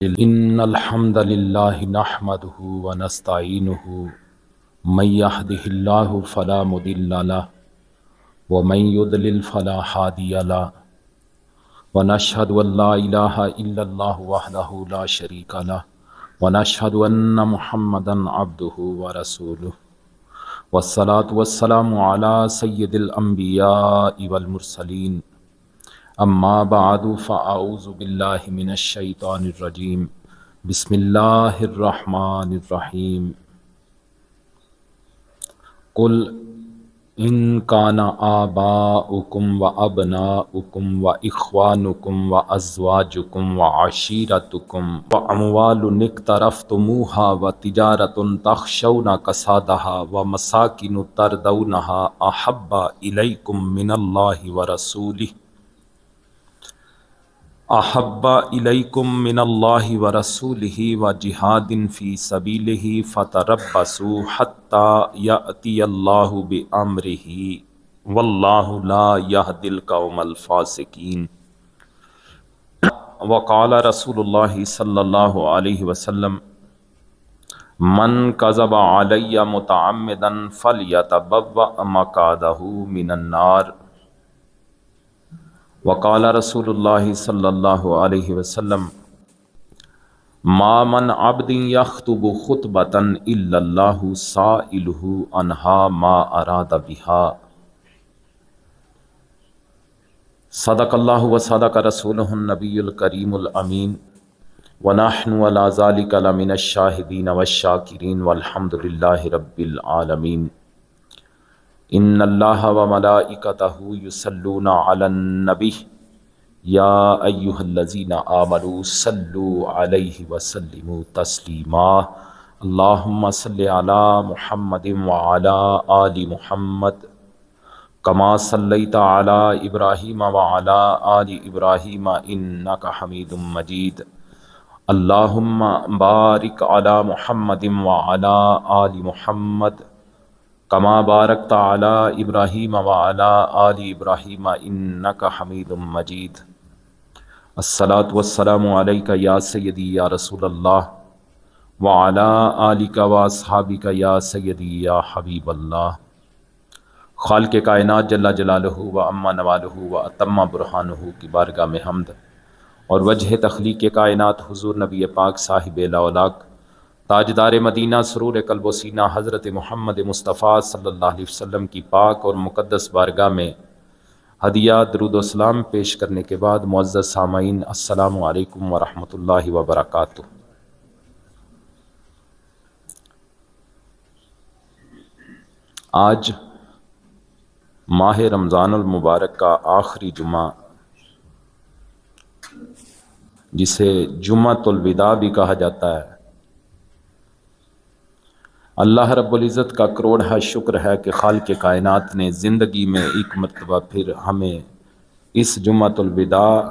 إن الحمد لله نحمده ونستعينه من يهده الله فلا مضل له ومن يضلل فلا هادي له ونشهد أن لا إله إلا الله وحده لا شريك له ونشهد أن محمدا عبده ورسوله والصلاة والسلام على سيد الأنبياء والمرسلين اما بعد فاعوذ باللہ من الشیطان الرجیم بسم اللہ الرحمن الرحیم قل ان کان آباؤکم وابناؤکم واخوانکم وازواجکم وعشیرتکم واموال اقترفتموها وتجارۃ تخشون کسادها ومساکن ترضونها احب الیکم من اللہ ورسولہ احب الیکم من اللہ ورسولہ وجہاد فی سبیلہ فتربصوا حتی یأتی اللہ بامرہ واللہ لا یہدی القوم الفاسقین۔ وقال رسول اللہ صلی اللہ علیہ وسلم من کذب علی متعمدا فلیتبوأ مقعدہ من النار۔ وقال رسول اللہ صلی اللہ علیہ وسلم ما من عبد یخطب خطبۃ الا اللہ سائلہ عنہا ما اراد بہا۔ صدق اللہ وصدق رسولہ النبی الکریم الامین ونحن علی ذلک لمن الشاہدین والشاکرین والحمد للہ رب العالمین۔ ان اللہ وملائکتہ یصلون علی النبی یا ایہا الذین آمنوا صلوا علیہ وسلموا تسلیما۔ اللہم صل علی محمد وعلی آل محمد کما صلیت علی ابراہیم وعلی آل ابراہیم انک حمید مجید۔ اللہم بارک علی محمد وعلی آل محمد کما بارکت علی ابراہیم وعلی آل ابراہیم انک حمید مجید۔ الصلاۃ والسلام علیک یا سیدی یا رسول اللہ وعلی آلک واصحابک یا سیدی یا حبیب اللہ۔ خالق کائنات جل جلالہ و عم نوالہ و اتم برہانہ کی بارگاہ میں حمد اور وجہ تخلیق کائنات حضور نبی پاک صاحب لاولاک تاجدار مدینہ سرور قلب و سینہ حضرت محمد مصطفیٰ صلی اللہ علیہ وسلم کی پاک اور مقدس بارگاہ میں ہدیہ درود و سلام پیش کرنے کے بعد معزز سامعین السلام علیکم ورحمۃ اللہ وبرکاتہ۔ آج ماہ رمضان المبارک کا آخری جمعہ جسے جمعۃ الوداع بھی کہا جاتا ہے، اللہ رب العزت کا کروڑہ شکر ہے کہ خالق کائنات نے زندگی میں ایک مرتبہ پھر ہمیں اس جمعۃ الوداع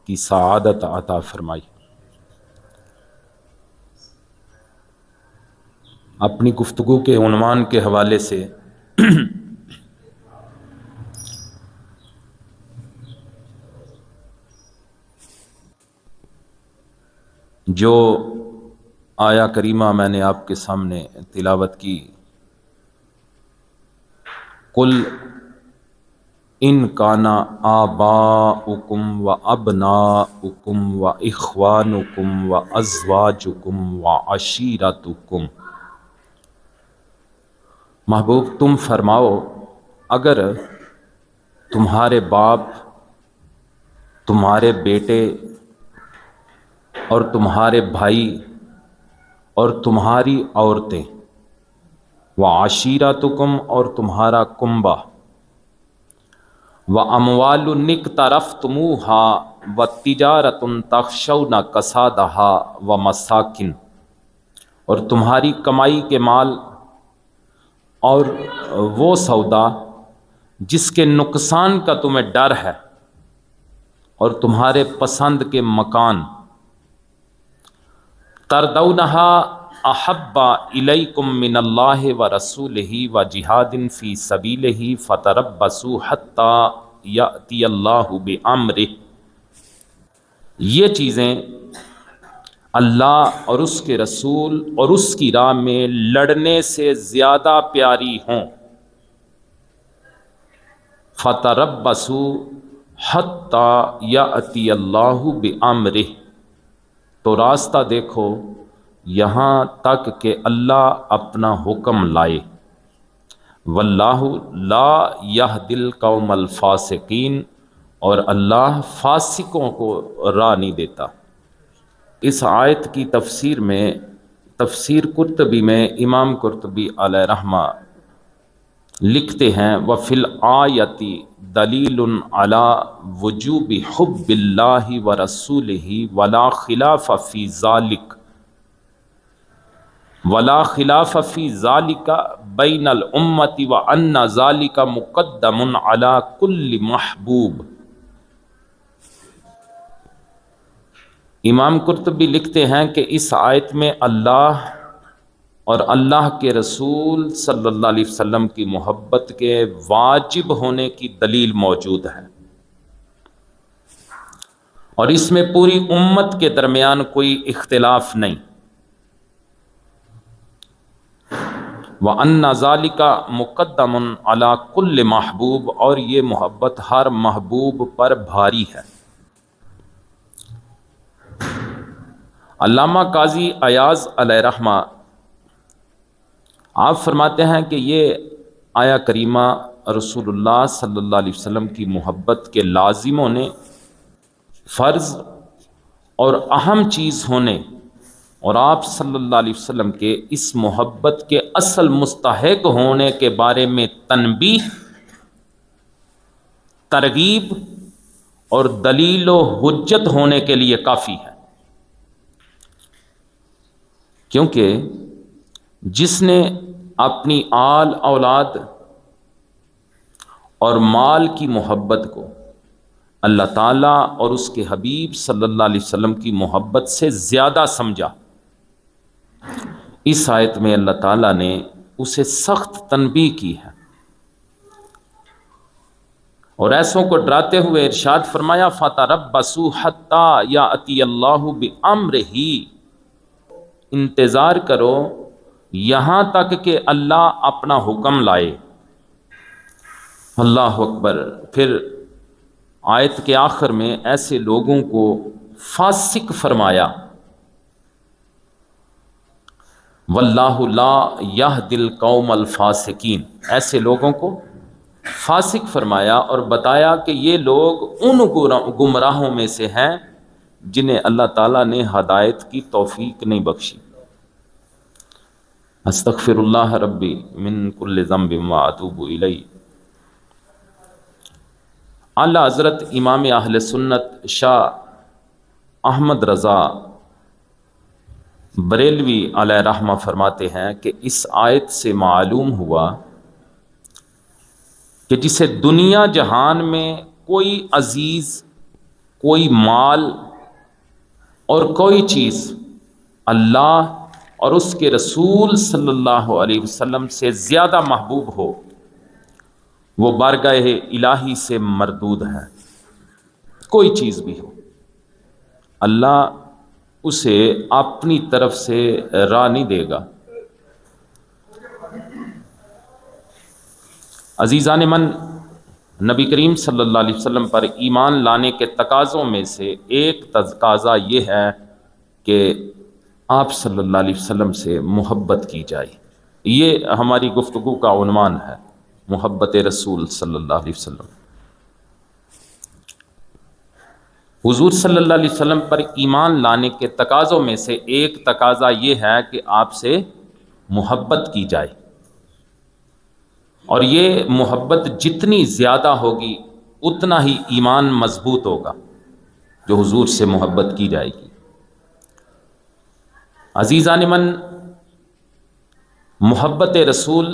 کی سعادت عطا فرمائی۔ اپنی گفتگو کے عنوان کے حوالے سے جو آیا کریمہ میں نے آپ کے سامنے تلاوت کی، قل ان کان آباؤکم و ابناؤکم و اخوانکم و ازواجکم و عشیرتکم، محبوب تم فرماؤ اگر تمہارے باپ، تمہارے بیٹے اور تمہارے بھائی اور تمہاری عورتیں، وعشیرتکم اور تمہارا کنبہ، واموال اقترفتموها وتجارۃ تخشون کسادها ومساکن، اور تمہاری کمائی کے مال اور وہ سودا جس کے نقصان کا تمہیں ڈر ہے، اور تمہارے پسند کے مکان، تردونہا احب الیکم من اللہ ورسولہ وجہاد فی سبیلہ فتربصوا حتی یأتی اللہ بامرہ۔ یہ چیزیں اللہ اور اس کے رسول اور اس کی راہ میں لڑنے سے زیادہ پیاری ہوں۔ فَتَرَبَّصُوا حَتَّى يَأْتِيَ اللَّهُ بِأَمْرِهِ، تو راستہ دیکھو یہاں تک کہ اللہ اپنا حکم لائے۔ واللہ لا یہدی القوم الفاسقین، اور اللہ فاسقوں کو راہ نہیں دیتا۔ اس آیت کی تفسیر میں، تفسیر قرطبی میں امام قرطبی علیہ رحمہ لکھتے ہیں وَفِي الْآیَةِ دَلِیلٌ عَلَى وُجُوبِ حُبِّ اللَّهِ وَرَسُولِهِ وَلَا خِلَافَ فِي ذَلِكَ بَيْنَ الْأُمَّةِ وَأَنَّ ذَلِكَ مُقَدَّمٌ عَلَى كُلِّ مَحْبُوبٍ۔ امام قرطبی لکھتے ہیں کہ اس آیت میں اللہ اور اللہ کے رسول صلی اللہ علیہ وسلم کی محبت کے واجب ہونے کی دلیل موجود ہے، اور اس میں پوری امت کے درمیان کوئی اختلاف نہیں۔ وَأَنَّ ذَلِكَ مُقَدَّمٌ عَلَى كُلِّ محبوب، اور یہ محبت ہر محبوب پر بھاری ہے۔ علامہ قاضی ایاز علیہ رحمہ آپ فرماتے ہیں کہ یہ آیا کریمہ رسول اللہ صلی اللہ علیہ وسلم کی محبت کے لازم ہونے، فرض اور اہم چیز ہونے، اور آپ صلی اللہ علیہ وسلم کے اس محبت کے اصل مستحق ہونے کے بارے میں تنبیہ، ترغیب اور دلیل و حجت ہونے کے لیے کافی ہے۔ کیونکہ جس نے اپنی آل اولاد اور مال کی محبت کو اللہ تعالیٰ اور اس کے حبیب صلی اللہ علیہ وسلم کی محبت سے زیادہ سمجھا، اس آیت میں اللہ تعالیٰ نے اسے سخت تنبیہ کی ہے، اور ایسوں کو ڈراتے ہوئے ارشاد فرمایا فَتَرَبَّصُوا حَتَّى يَأْتِيَ اللَّهُ بِأَمْرِهِ، انتظار کرو یہاں تک کہ اللہ اپنا حکم لائے۔ اللہ اکبر۔ پھر آیت کے آخر میں ایسے لوگوں کو فاسق فرمایا، واللہ لا یہدی القوم الفاسقین، ایسے لوگوں کو فاسق فرمایا اور بتایا کہ یہ لوگ ان گمراہوں میں سے ہیں جنہیں اللہ تعالیٰ نے ہدایت کی توفیق نہیں بخشی۔ استغفر اللہ ربی من کل ذنب واتوب الیہ۔ اعلیٰ حضرت امام اہل سنت شاہ احمد رضا بریلوی علیہ رحمہ فرماتے ہیں کہ اس آیت سے معلوم ہوا کہ جسے دنیا جہان میں کوئی عزیز، کوئی مال اور کوئی چیز اللہ اور اس کے رسول صلی اللہ علیہ وسلم سے زیادہ محبوب ہو، وہ بارگاہ الہی سے مردود ہے۔ کوئی چیز بھی ہو، اللہ اسے اپنی طرف سے راہ نہیں دے گا۔ عزیزان من، نبی کریم صلی اللہ علیہ وسلم پر ایمان لانے کے تقاضوں میں سے ایک تقاضا یہ ہے کہ آپ صلی اللہ علیہ وسلم سے محبت کی جائے۔ یہ ہماری گفتگو کا عنوان ہے، محبت رسول صلی اللہ علیہ وسلم۔ حضور صلی اللہ علیہ وسلم پر ایمان لانے کے تقاضوں میں سے ایک تقاضا یہ ہے کہ آپ سے محبت کی جائے، اور یہ محبت جتنی زیادہ ہوگی اتنا ہی ایمان مضبوط ہوگا جو حضور سے محبت کی جائے گی۔ عزیزان من، محبت رسول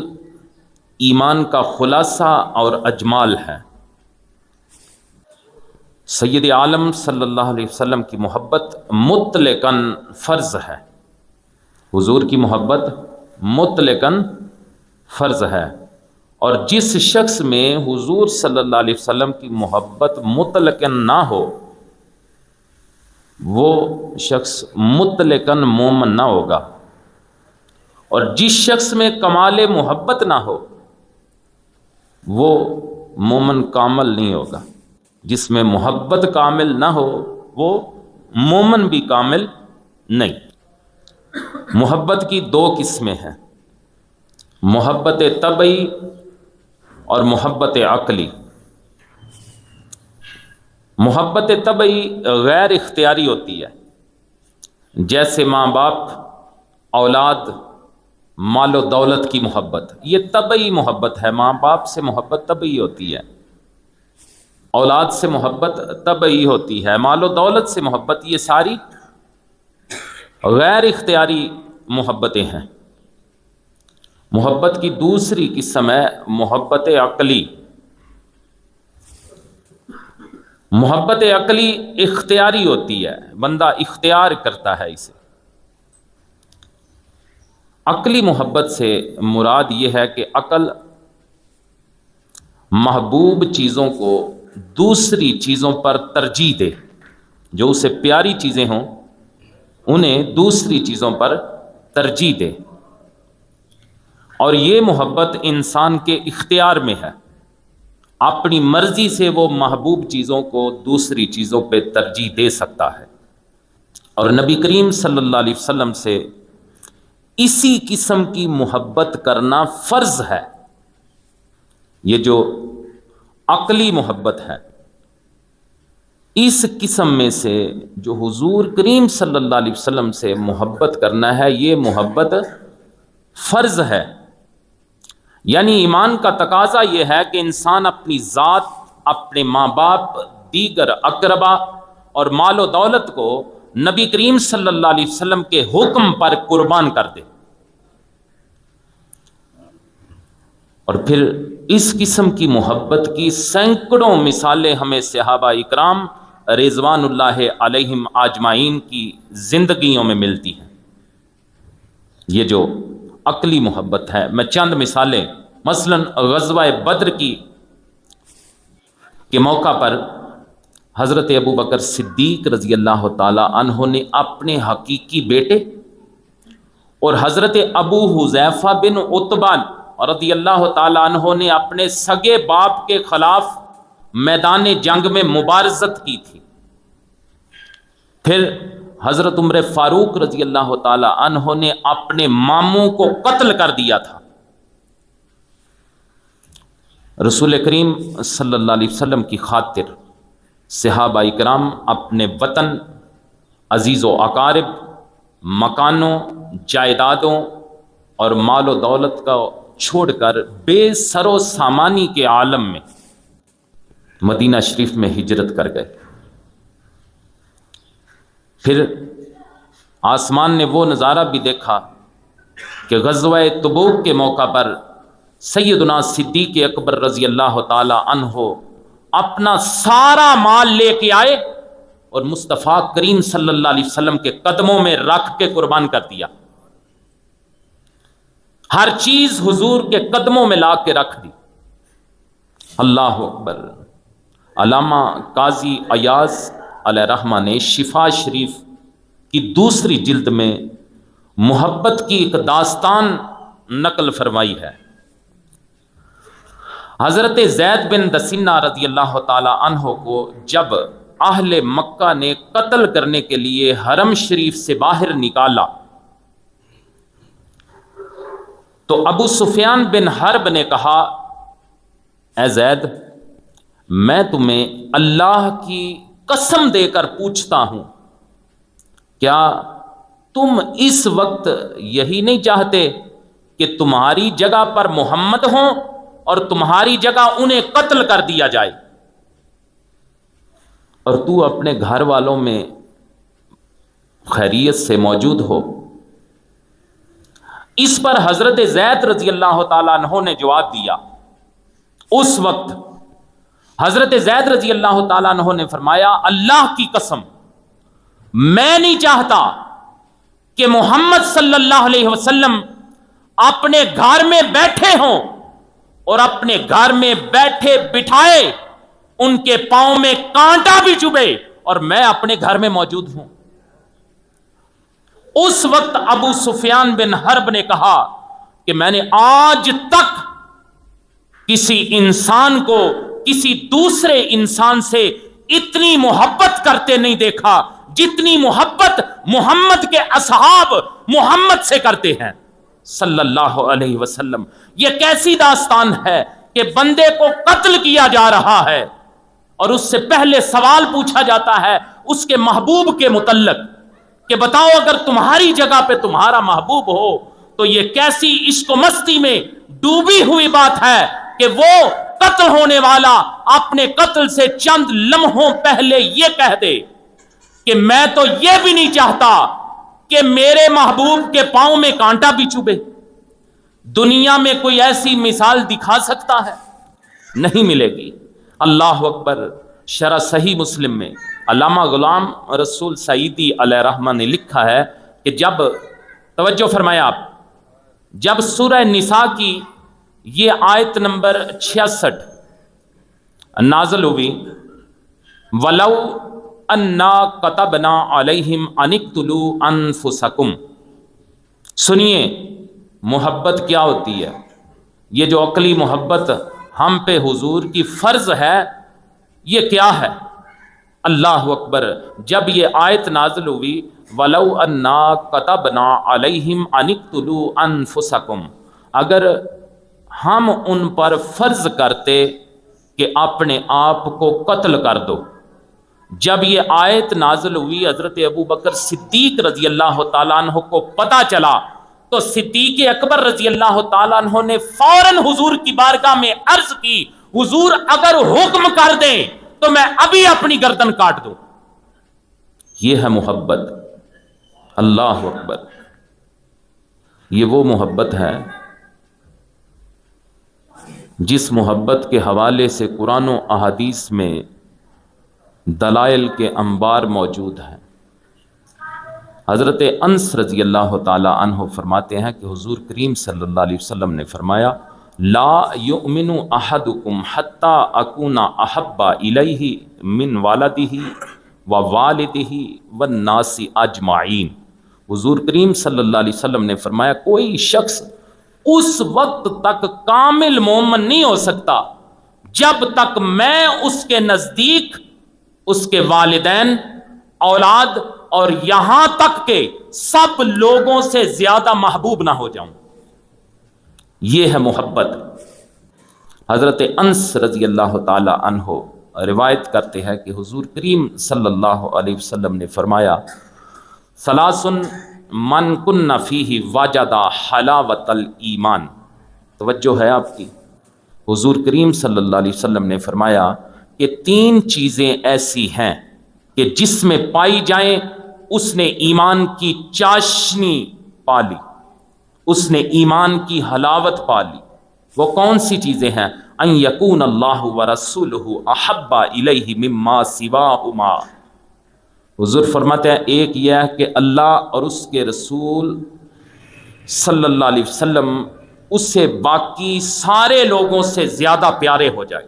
ایمان کا خلاصہ اور اجمال ہے۔ سید عالم صلی اللہ علیہ وسلم کی محبت مطلقاً فرض ہے، حضور کی محبت مطلقاً فرض ہے، اور جس شخص میں حضور صلی اللہ علیہ وسلم کی محبت مطلقاً نہ ہو وہ شخص مطلقاً مومن نہ ہوگا، اور جس شخص میں کمال محبت نہ ہو وہ مومن کامل نہیں ہوگا۔ جس میں محبت کامل نہ ہو وہ مومن بھی کامل نہیں۔ محبت کی دو قسمیں ہیں، محبت طبعی اور محبت عقلی۔ محبت طبعی غیر اختیاری ہوتی ہے، جیسے ماں باپ، اولاد، مال و دولت کی محبت، یہ طبعی محبت ہے۔ ماں باپ سے محبت طبعی ہوتی ہے، اولاد سے محبت طبعی ہوتی ہے، مال و دولت سے محبت، یہ ساری غیر اختیاری محبتیں ہیں۔ محبت کی دوسری قسم ہے محبت عقلی۔ محبت عقلی اختیاری ہوتی ہے، بندہ اختیار کرتا ہے اسے۔ عقلی محبت سے مراد یہ ہے کہ عقل محبوب چیزوں کو دوسری چیزوں پر ترجیح دے، جو اسے پیاری چیزیں ہوں انہیں دوسری چیزوں پر ترجیح دے، اور یہ محبت انسان کے اختیار میں ہے، اپنی مرضی سے وہ محبوب چیزوں کو دوسری چیزوں پہ ترجیح دے سکتا ہے۔ اور نبی کریم صلی اللہ علیہ وسلم سے اسی قسم کی محبت کرنا فرض ہے۔ یہ جو عقلی محبت ہے، اس قسم میں سے جو حضور کریم صلی اللہ علیہ وسلم سے محبت کرنا ہے، یہ محبت فرض ہے۔ یعنی ایمان کا تقاضا یہ ہے کہ انسان اپنی ذات، اپنے ماں باپ، دیگر اقربا اور مال و دولت کو نبی کریم صلی اللہ علیہ وسلم کے حکم پر قربان کر دے۔ اور پھر اس قسم کی محبت کی سینکڑوں مثالیں ہمیں صحابہ اکرام رضوان اللہ علیہم اجمعین کی زندگیوں میں ملتی ہیں۔ یہ جو عقلی محبت ہے، میں چند مثالیں، مثلا غزوہ بدر کے موقع پر حضرت ابوبکر صدیق رضی اللہ تعالی عنہ نے اپنے حقیقی بیٹے اور حضرت ابو حذیفہ بن عتبہ رضی اللہ تعالی عنہ نے اپنے سگے باپ کے خلاف میدان جنگ میں مبارزت کی تھی۔ پھر حضرت عمر فاروق رضی اللہ تعالی عنہ نے اپنے ماموں کو قتل کر دیا تھا۔ رسول کریم صلی اللہ علیہ وسلم کی خاطر صحابہ اکرام اپنے وطن، عزیز و اقارب، مکانوں، جائیدادوں اور مال و دولت کا چھوڑ کر بے سر و سامانی کے عالم میں مدینہ شریف میں ہجرت کر گئے۔ پھر آسمان نے وہ نظارہ بھی دیکھا کہ غزوہ تبوک کے موقع پر سیدنا صدیق اکبر رضی اللہ تعالی عنہ اپنا سارا مال لے کے آئے اور مصطفیٰ کریم صلی اللہ علیہ وسلم کے قدموں میں رکھ کے قربان کر دیا۔ ہر چیز حضور کے قدموں میں لا کے رکھ دی۔ اللہ اکبر۔ علامہ قاضی ایاز علیہ رحمہ نے شفا شریف کی دوسری جلد میں محبت کی ایک داستان نقل فرمائی ہے۔ حضرت زید بن دسینہ رضی اللہ تعالی عنہ کو جب اہل مکہ نے قتل کرنے کے لیے حرم شریف سے باہر نکالا تو ابو سفیان بن حرب نے کہا، اے زید، میں تمہیں اللہ کی قسم دے کر پوچھتا ہوں، کیا تم اس وقت یہی نہیں چاہتے کہ تمہاری جگہ پر محمد ہوں اور تمہاری جگہ انہیں قتل کر دیا جائے، اور تو اپنے گھر والوں میں خیریت سے موجود ہو؟ اس پر حضرت زید رضی اللہ تعالیٰ عنہ نے جواب دیا۔ اس وقت حضرت زید رضی اللہ تعالیٰ عنہ نے فرمایا، اللہ کی قسم، میں نہیں چاہتا کہ محمد صلی اللہ علیہ وسلم اپنے گھر میں بیٹھے ہوں اور اپنے گھر میں بیٹھے بٹھائے ان کے پاؤں میں کانٹا بھی چبھے اور میں اپنے گھر میں موجود ہوں۔ اس وقت ابو سفیان بن حرب نے کہا کہ میں نے آج تک کسی انسان کو کسی دوسرے انسان سے اتنی محبت کرتے نہیں دیکھا جتنی محبت محمد کے اصحاب محمد سے کرتے ہیں صلی اللہ علیہ وسلم۔ یہ کیسی داستان ہے کہ بندے کو قتل کیا جا رہا ہے اور اس سے پہلے سوال پوچھا جاتا ہے اس کے محبوب کے متعلق کہ بتاؤ اگر تمہاری جگہ پہ تمہارا محبوب ہو تو یہ کیسی عشق و مستی میں ڈوبی ہوئی بات ہے کہ وہ قتل ہونے والا اپنے قتل سے چند لمحوں پہلے یہ کہہ دے کہ میں تو یہ بھی نہیں چاہتا کہ میرے محبوب کے پاؤں میں کانٹا بھی چبھے۔ دنیا میں کوئی ایسی مثال دکھا سکتا ہے؟ نہیں ملے گی۔ اللہ اکبر۔ شرح صحیح مسلم میں علامہ غلام رسول سعیدی علیہ رحمہ نے لکھا ہے کہ جب توجہ فرمایا آپ، جب سورہ نساء کی یہ آیت نمبر 66 نازل ہوئی، وَلَوْ أَنَّا كَتَبْنَا عَلَيْهِمْ أَنِ اقْتُلُوا أَنفُسَكُمْ، سنیے محبت کیا ہوتی ہے، یہ جو عقلی محبت ہم پہ حضور کی فرض ہے یہ کیا ہے؟ اللہ اکبر۔ جب یہ آیت نازل ہوئی وَلَوْ أَنَّا كَتَبْنَا عَلَيْهِمْ أَنِ اقْتُلُوا أَنفُسَكُمْ، اگر ہم ان پر فرض کرتے کہ اپنے آپ کو قتل کر دو۔ جب یہ آیت نازل ہوئی حضرت ابو بکر صدیق رضی اللہ تعالیٰ عنہ کو پتہ چلا تو صدیق اکبر رضی اللہ تعالیٰ عنہ نے فوراً حضور کی بارگاہ میں عرض کی، حضور اگر حکم کر دیں تو میں ابھی اپنی گردن کاٹ دوں۔ یہ ہے محبت۔ اللہ اکبر۔ یہ وہ محبت ہے جس محبت کے حوالے سے قرآن و احادیث میں دلائل کے انبار موجود ہیں۔ حضرت انس رضی اللہ تعالی عنہ فرماتے ہیں کہ حضور کریم صلی اللہ علیہ وسلم نے فرمایا لا یؤمن احدکم حتی اکون احب الیہ من والدہ ووالدہ والناس اجمعین۔ حضور کریم صلی اللہ علیہ وسلم نے فرمایا کوئی شخص اس وقت تک کامل مومن نہیں ہو سکتا جب تک میں اس کے نزدیک اس کے والدین، اولاد اور یہاں تک کہ سب لوگوں سے زیادہ محبوب نہ ہو جاؤں۔ یہ ہے محبت۔ حضرت انس رضی اللہ تعالی عنہ روایت کرتے ہیں کہ حضور کریم صلی اللہ علیہ وسلم نے فرمایا ثلاث من کن فیہ وجد حلاوت الایمان۔ توجہ ہے آپ کی۔ حضور کریم صلی اللہ علیہ وسلم نے فرمایا کہ تین چیزیں ایسی ہیں کہ جس میں پائی جائیں اس نے ایمان کی چاشنی پا لی، اس نے ایمان کی حلاوت پا لی۔ وہ کون سی چیزیں ہیں؟ ان یکون اللہ ورسولہ احب الیہ مما سواہما۔ حضور فرماتے ہیں ایک یہ ہے کہ اللہ اور اس کے رسول صلی اللہ علیہ وسلم اس سے باقی سارے لوگوں سے زیادہ پیارے ہو جائے۔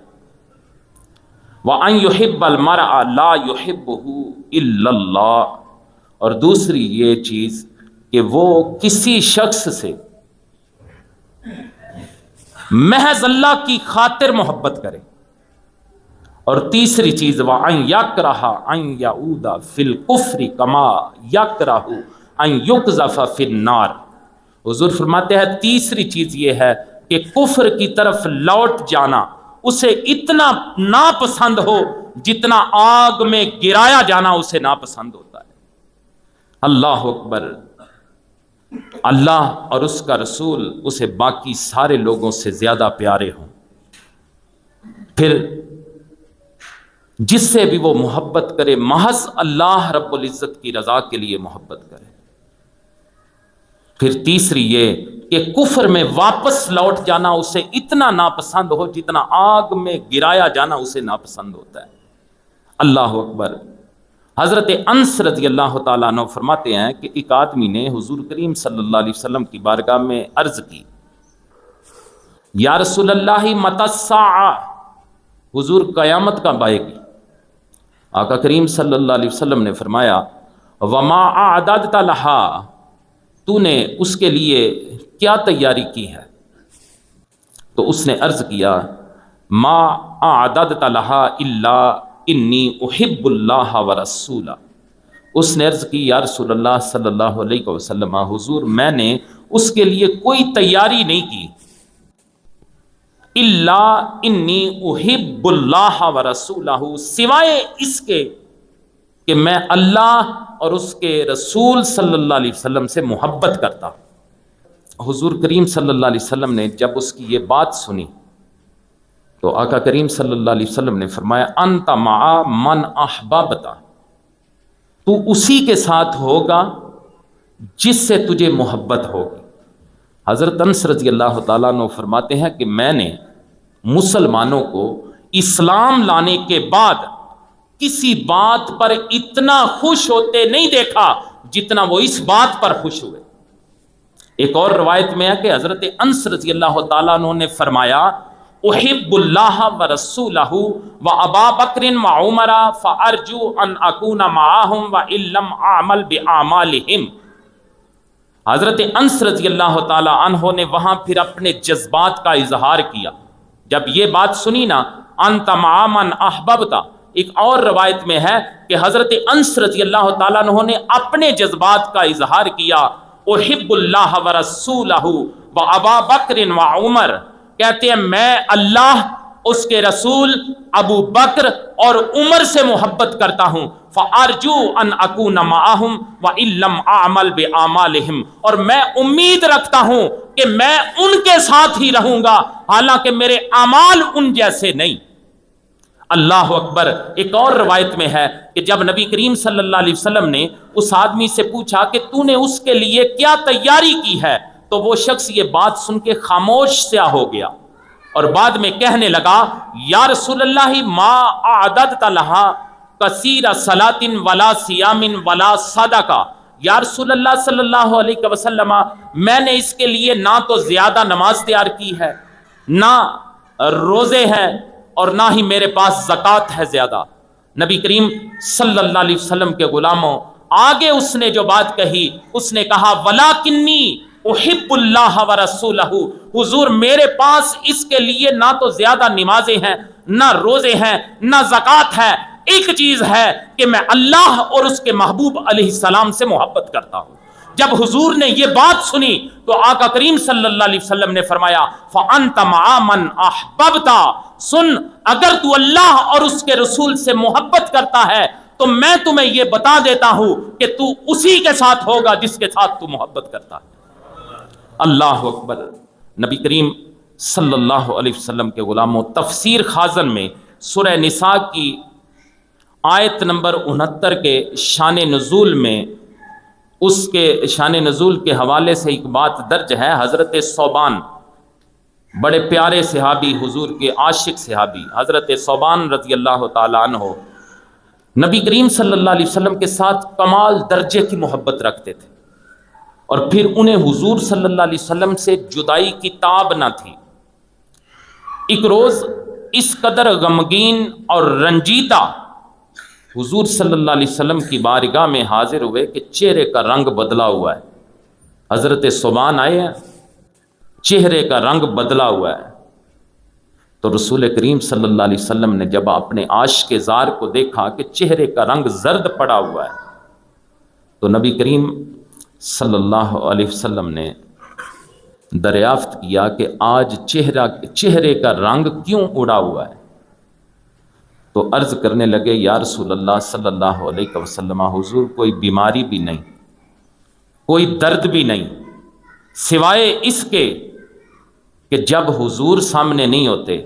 وَأَن يُحِبَّ الْمَرْءَ لَا يُحِبُّهُ إِلَّا اللَّهُ، اور دوسری یہ چیز کہ وہ کسی شخص سے محض اللہ کی خاطر محبت کرے، اور تیسری چیز وَأَن يَكْرَهَ أَن يَعُودَ فِي الْكُفْرِ كَمَا يَكْرَهُ أَن يُقْذَفَ فِي النَّارِ۔ حضور فرماتے ہیں تیسری چیز یہ ہے کہ کفر کی طرف لوٹ جانا اسے اتنا ناپسند ہو جتنا آگ میں گرایا جانا اسے ناپسند ہوتا ہے۔ اللہ اکبر۔ اللہ اور اس کا رسول اسے باقی سارے لوگوں سے زیادہ پیارے ہوں، پھر جس سے بھی وہ محبت کرے محض اللہ رب العزت کی رضا کے لیے محبت کرے۔ پھر تیسری یہ کہ کفر میں واپس لوٹ جانا اسے اتنا ناپسند ہو جتنا آگ میں گرایا جانا اسے ناپسند ہوتا ہے۔ اللہ اکبر۔ حضرت انس رضی اللہ تعالیٰ عنہ فرماتے ہیں کہ ایک آدمی نے حضور کریم صلی اللہ علیہ وسلم کی بارگاہ میں عرض کی یا رسول اللہ متی الساعہ، حضور قیامت کب آئے گی؟ آقا کریم صلی اللہ علیہ وسلم نے فرمایا وما اعددت لها، تو نے اس کے لیے کیا تیاری کی ہے؟ تو اس نے عرض کیا ما اعددت لها الا انی احب اللہ ورسولہ۔ اس نے عرض کی یا رسول اللہ صلی اللہ علیہ وسلم، حضور میں نے اس کے لیے کوئی تیاری نہیں کی، الا انی احب اللہ ورسولہ، سوائے اس کے کہ میں اللہ اور اس کے رسول صلی اللہ علیہ وسلم سے محبت کرتا ہوں۔ حضور کریم صلی اللہ علیہ وسلم نے جب اس کی یہ بات سنی تو آقا کریم صلی اللہ علیہ وسلم نے فرمایا انت مع من احببت، تو اسی کے ساتھ ہوگا جس سے تجھے محبت ہوگی۔ حضرت انس رضی اللہ تعالیٰ عنہ فرماتے ہیں کہ میں نے مسلمانوں کو اسلام لانے کے بعد کسی بات پر اتنا خوش ہوتے نہیں دیکھا جتنا وہ اس بات پر خوش ہوئے۔ ایک اور روایت میں ہے کہ حضرت انس رضی اللہ تعالیٰ عنہ نے فرمایا احب اللہ ورسولہ وابا بکر وعمر فارجو ان اکون معاہم وان لم اعمل باعمالہم۔ حضرت انس رضی اللہ تعالی عنہ نے وہاں پھر اپنے جذبات کا اظہار کیا جب یہ بات سنی نا انت مع من احببت۔ ایک اور روایت میں ہے کہ حضرت انس رضی اللہ تعالیٰ عنہ نے اپنے جذبات کا اظہار کیا احب اللہ ورسولہ وابا بکر وعمر، کہتے ہیں میں اللہ، اس کے رسول، ابو بکر اور عمر سے محبت کرتا ہوں، فارجو ان اکون معہم وان لم اعمل باعمالہم، اور میں امید رکھتا ہوں کہ میں ان کے ساتھ ہی رہوں گا حالانکہ میرے اعمال ان جیسے نہیں۔ اللہ اکبر۔ ایک اور روایت میں ہے کہ جب نبی کریم صلی اللہ علیہ وسلم نے اس آدمی سے پوچھا کہ تو نے اس کے لیے کیا تیاری کی ہے، تو وہ شخص یہ بات سن کے خاموش سیا ہو گیا اور بعد میں کہنے لگا یا رسول اللہ ما اعددت لها کثیر صلاۃ ولا صیام ولا صدقہ، یا رسول اللہ صلی اللہ علیہ وسلم میں نے اس کے لیے نہ تو زیادہ نماز تیار کی ہے، نہ روزے ہیں، اور نہ ہی میرے پاس زکوٰۃ ہے زیادہ۔ نبی کریم صلی اللہ علیہ وسلم کے غلاموں، آگے اس نے جو بات کہی، اس نے کہا ولاکنی احب اللہ ورسولہ، حضور میرے پاس اس کے لیے نہ تو زیادہ نمازیں ہیں، نہ روزے ہیں، نہ زکوٰۃ ہے، ایک چیز ہے کہ میں اللہ اور اس کے محبوب علیہ السلام سے محبت کرتا ہوں۔ جب حضور نے یہ بات سنی تو آقا کریم صلی اللہ علیہ وسلم نے فرمایا فَأَنْتَ مَعَ مَنْ أَحْبَبْتَ، سن اگر تو اللہ اور اس کے رسول سے محبت کرتا ہے تو میں تمہیں یہ بتا دیتا ہوں کہ تو اسی کے ساتھ ہوگا جس کے ساتھ تو محبت کرتا ہے۔ اللہ اکبر۔ نبی کریم صلی اللہ علیہ وسلم کے غلاموں، تفسیر خازن میں سورہ نساء کی آیت نمبر 69 کے شان نزول میں، اس کے شان نزول کے حوالے سے ایک بات درج ہے۔ حضرت ثوبان، بڑے پیارے صحابی، حضور کے عاشق صحابی حضرت ثوبان رضی اللہ تعالیٰ عنہ نبی کریم صلی اللہ علیہ وسلم کے ساتھ کمال درجے کی محبت رکھتے تھے، اور پھر انہیں حضور صلی اللہ علیہ وسلم سے جدائی کی تاب نہ تھی۔ ایک روز اس قدر غمگین اور رنجیدہ حضور صلی اللہ علیہ وسلم کی بارگاہ میں حاضر ہوئے کہ چہرے کا رنگ بدلا ہوا ہے۔ حضرت ثوبان آئے ہیں، چہرے کا رنگ بدلا ہوا ہے۔ تو رسول کریم صلی اللہ علیہ وسلم نے جب اپنے عاشق زار کو دیکھا کہ چہرے کا رنگ زرد پڑا ہوا ہے، تو نبی کریم صلی اللہ علیہ وسلم نے دریافت کیا کہ آج چہرے کا رنگ کیوں اڑا ہوا ہے؟ تو عرض کرنے لگے یا رسول اللہ صلی اللہ علیہ وسلم، حضور کوئی بیماری بھی نہیں، کوئی درد بھی نہیں، سوائے اس کے کہ جب حضور سامنے نہیں ہوتے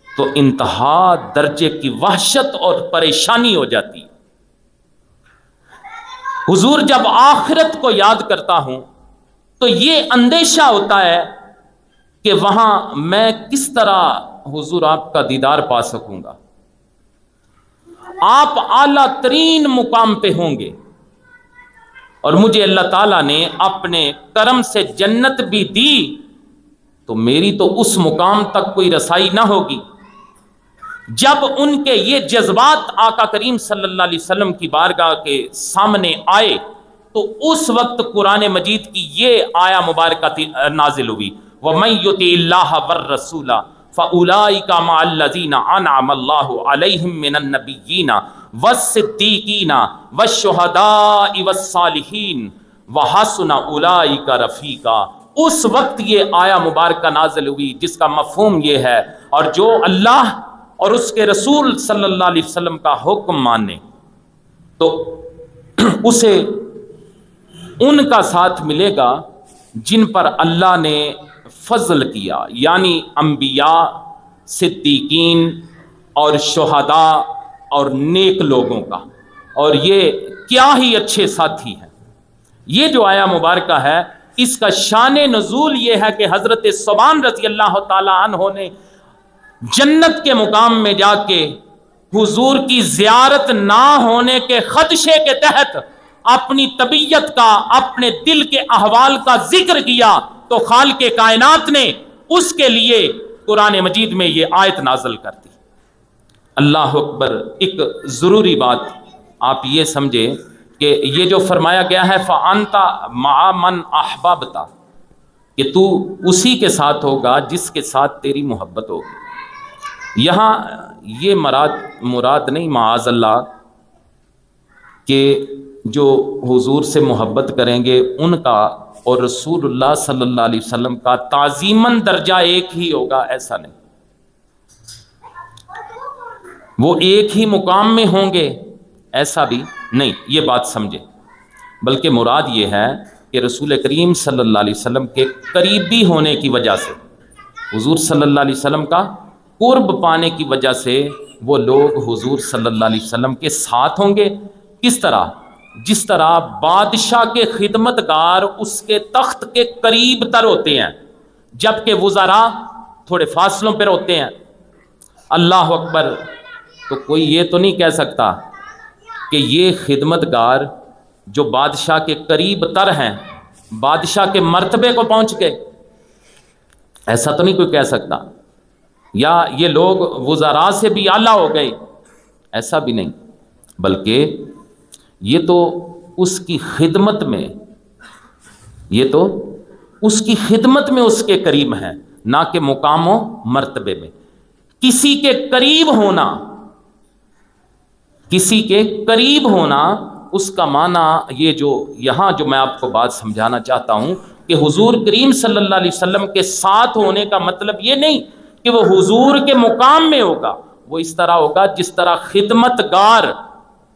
تو انتہا درجے کی وحشت اور پریشانی ہو جاتی۔ حضور جب آخرت کو یاد کرتا ہوں تو یہ اندیشہ ہوتا ہے کہ وہاں میں کس طرح حضور آپ کا دیدار پا سکوں گا۔ آپ اعلیٰ ترین مقام پہ ہوں گے اور مجھے اللہ تعالیٰ نے اپنے کرم سے جنت بھی دی تو میری تو اس مقام تک کوئی رسائی نہ ہوگی۔ جب ان کے یہ جذبات آقا کریم صلی اللہ علیہ وسلم کی بارگاہ کے سامنے آئے تو اس وقت قرآن مجید کی یہ آیا مبارکہ نازل ہوئی، وَمَن يُطِعِ اللَّهَ وَالرَّسُولَ فَأُولَٰئِكَ مَعَ الَّذِينَ أَنْعَمَ اللَّهُ عَلَيْهِم مِّنَ النَّبِيِّينَ وَالصِّدِّيقِينَ وَالشُّهَدَاءِ وَالصَّالِحِينَ وَحَسُنَ أُولَٰئِكَ رَفِیقًا۔ اس وقت یہ آیا مبارکہ نازل ہوئی جس کا مفہوم یہ ہے، اور جو اللہ اور اس کے رسول صلی اللہ علیہ وسلم کا حکم مانے تو اسے ان کا ساتھ ملے گا جن پر اللہ نے فضل کیا، یعنی انبیاء، صدیقین اور شہداء اور نیک لوگوں کا، اور یہ کیا ہی اچھے ساتھی ہیں۔ یہ جو آیا مبارکہ ہے اس کا شان نزول یہ ہے کہ حضرت ثوبان رضی اللہ تعالی عنہ نے جنت کے مقام میں جا کے حضور کی زیارت نہ ہونے کے خدشے کے تحت اپنی طبیعت کا، اپنے دل کے احوال کا ذکر کیا تو خالق کائنات نے اس کے لیے قرآن مجید میں یہ آیت نازل کر دی۔ اللہ اکبر۔ ایک ضروری بات آپ یہ سمجھے کہ یہ جو فرمایا گیا ہے فَأَنْتَ مَعَ مَنْ أَحْبَبْتَ، کہ تو اسی کے ساتھ ہوگا جس کے ساتھ تیری محبت ہوگی۔ یہاں یہ مراد نہیں معاذ اللہ کہ جو حضور سے محبت کریں گے ان کا اور رسول اللہ صلی اللہ علیہ وسلم کا تعظیماً درجہ ایک ہی ہوگا، ایسا نہیں، وہ ایک ہی مقام میں ہوں گے، ایسا بھی نہیں، یہ بات سمجھے۔ بلکہ مراد یہ ہے کہ رسول کریم صلی اللہ علیہ وسلم کے قریبی ہونے کی وجہ سے، حضور صلی اللہ علیہ وسلم کا قرب پانے کی وجہ سے وہ لوگ حضور صلی اللہ علیہ وسلم کے ساتھ ہوں گے۔ کس طرح؟ جس طرح بادشاہ کے خدمتگار اس کے تخت کے قریب تر ہوتے ہیں جبکہ وزراء تھوڑے فاصلوں پر ہوتے ہیں۔ اللہ اکبر۔ تو کوئی یہ تو نہیں کہہ سکتا کہ یہ خدمتگار جو بادشاہ کے قریب تر ہیں بادشاہ کے مرتبے کو پہنچ گئے، ایسا تو نہیں کوئی کہہ سکتا، یا یہ لوگ وزراء سے بھی اعلیٰ ہو گئے، ایسا بھی نہیں، بلکہ یہ تو اس کی خدمت میں، یہ تو اس کی خدمت میں اس کے قریب ہیں، نہ کہ مقام و مرتبے میں۔ کسی کے قریب ہونا، کسی کے قریب ہونا، اس کا معنی یہ جو یہاں جو میں آپ کو بات سمجھانا چاہتا ہوں کہ حضور کریم صلی اللہ علیہ وسلم کے ساتھ ہونے کا مطلب یہ نہیں کہ وہ حضور کے مقام میں ہوگا، وہ اس طرح ہوگا جس طرح خدمتگار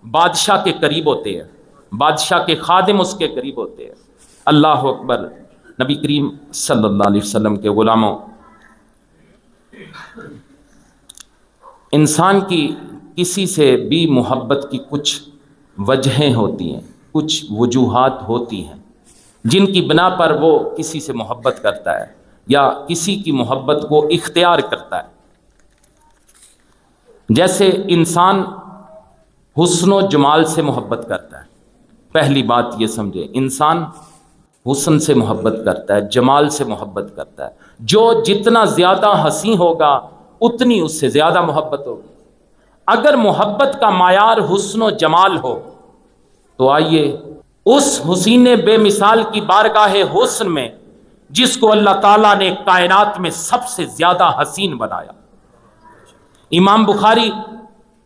بادشاہ کے قریب ہوتے ہیں، بادشاہ کے خادم اس کے قریب ہوتے ہیں۔ اللہ اکبر۔ نبی کریم صلی اللہ علیہ وسلم کے غلاموں، انسان کی کسی سے بھی محبت کی کچھ وجہیں ہوتی ہیں، کچھ وجوہات ہوتی ہیں جن کی بنا پر وہ کسی سے محبت کرتا ہے یا کسی کی محبت کو اختیار کرتا ہے۔ جیسے انسان حسن و جمال سے محبت کرتا ہے، پہلی بات یہ سمجھے، انسان حسن سے محبت کرتا ہے، جمال سے محبت کرتا ہے، جو جتنا زیادہ حسین ہوگا اتنی اس سے زیادہ محبت ہوگی۔ اگر محبت کا معیار حسن و جمال ہو تو آئیے اس حسین بے مثال کی بارگاہ حسن میں جس کو اللہ تعالیٰ نے کائنات میں سب سے زیادہ حسین بنایا۔ امام بخاری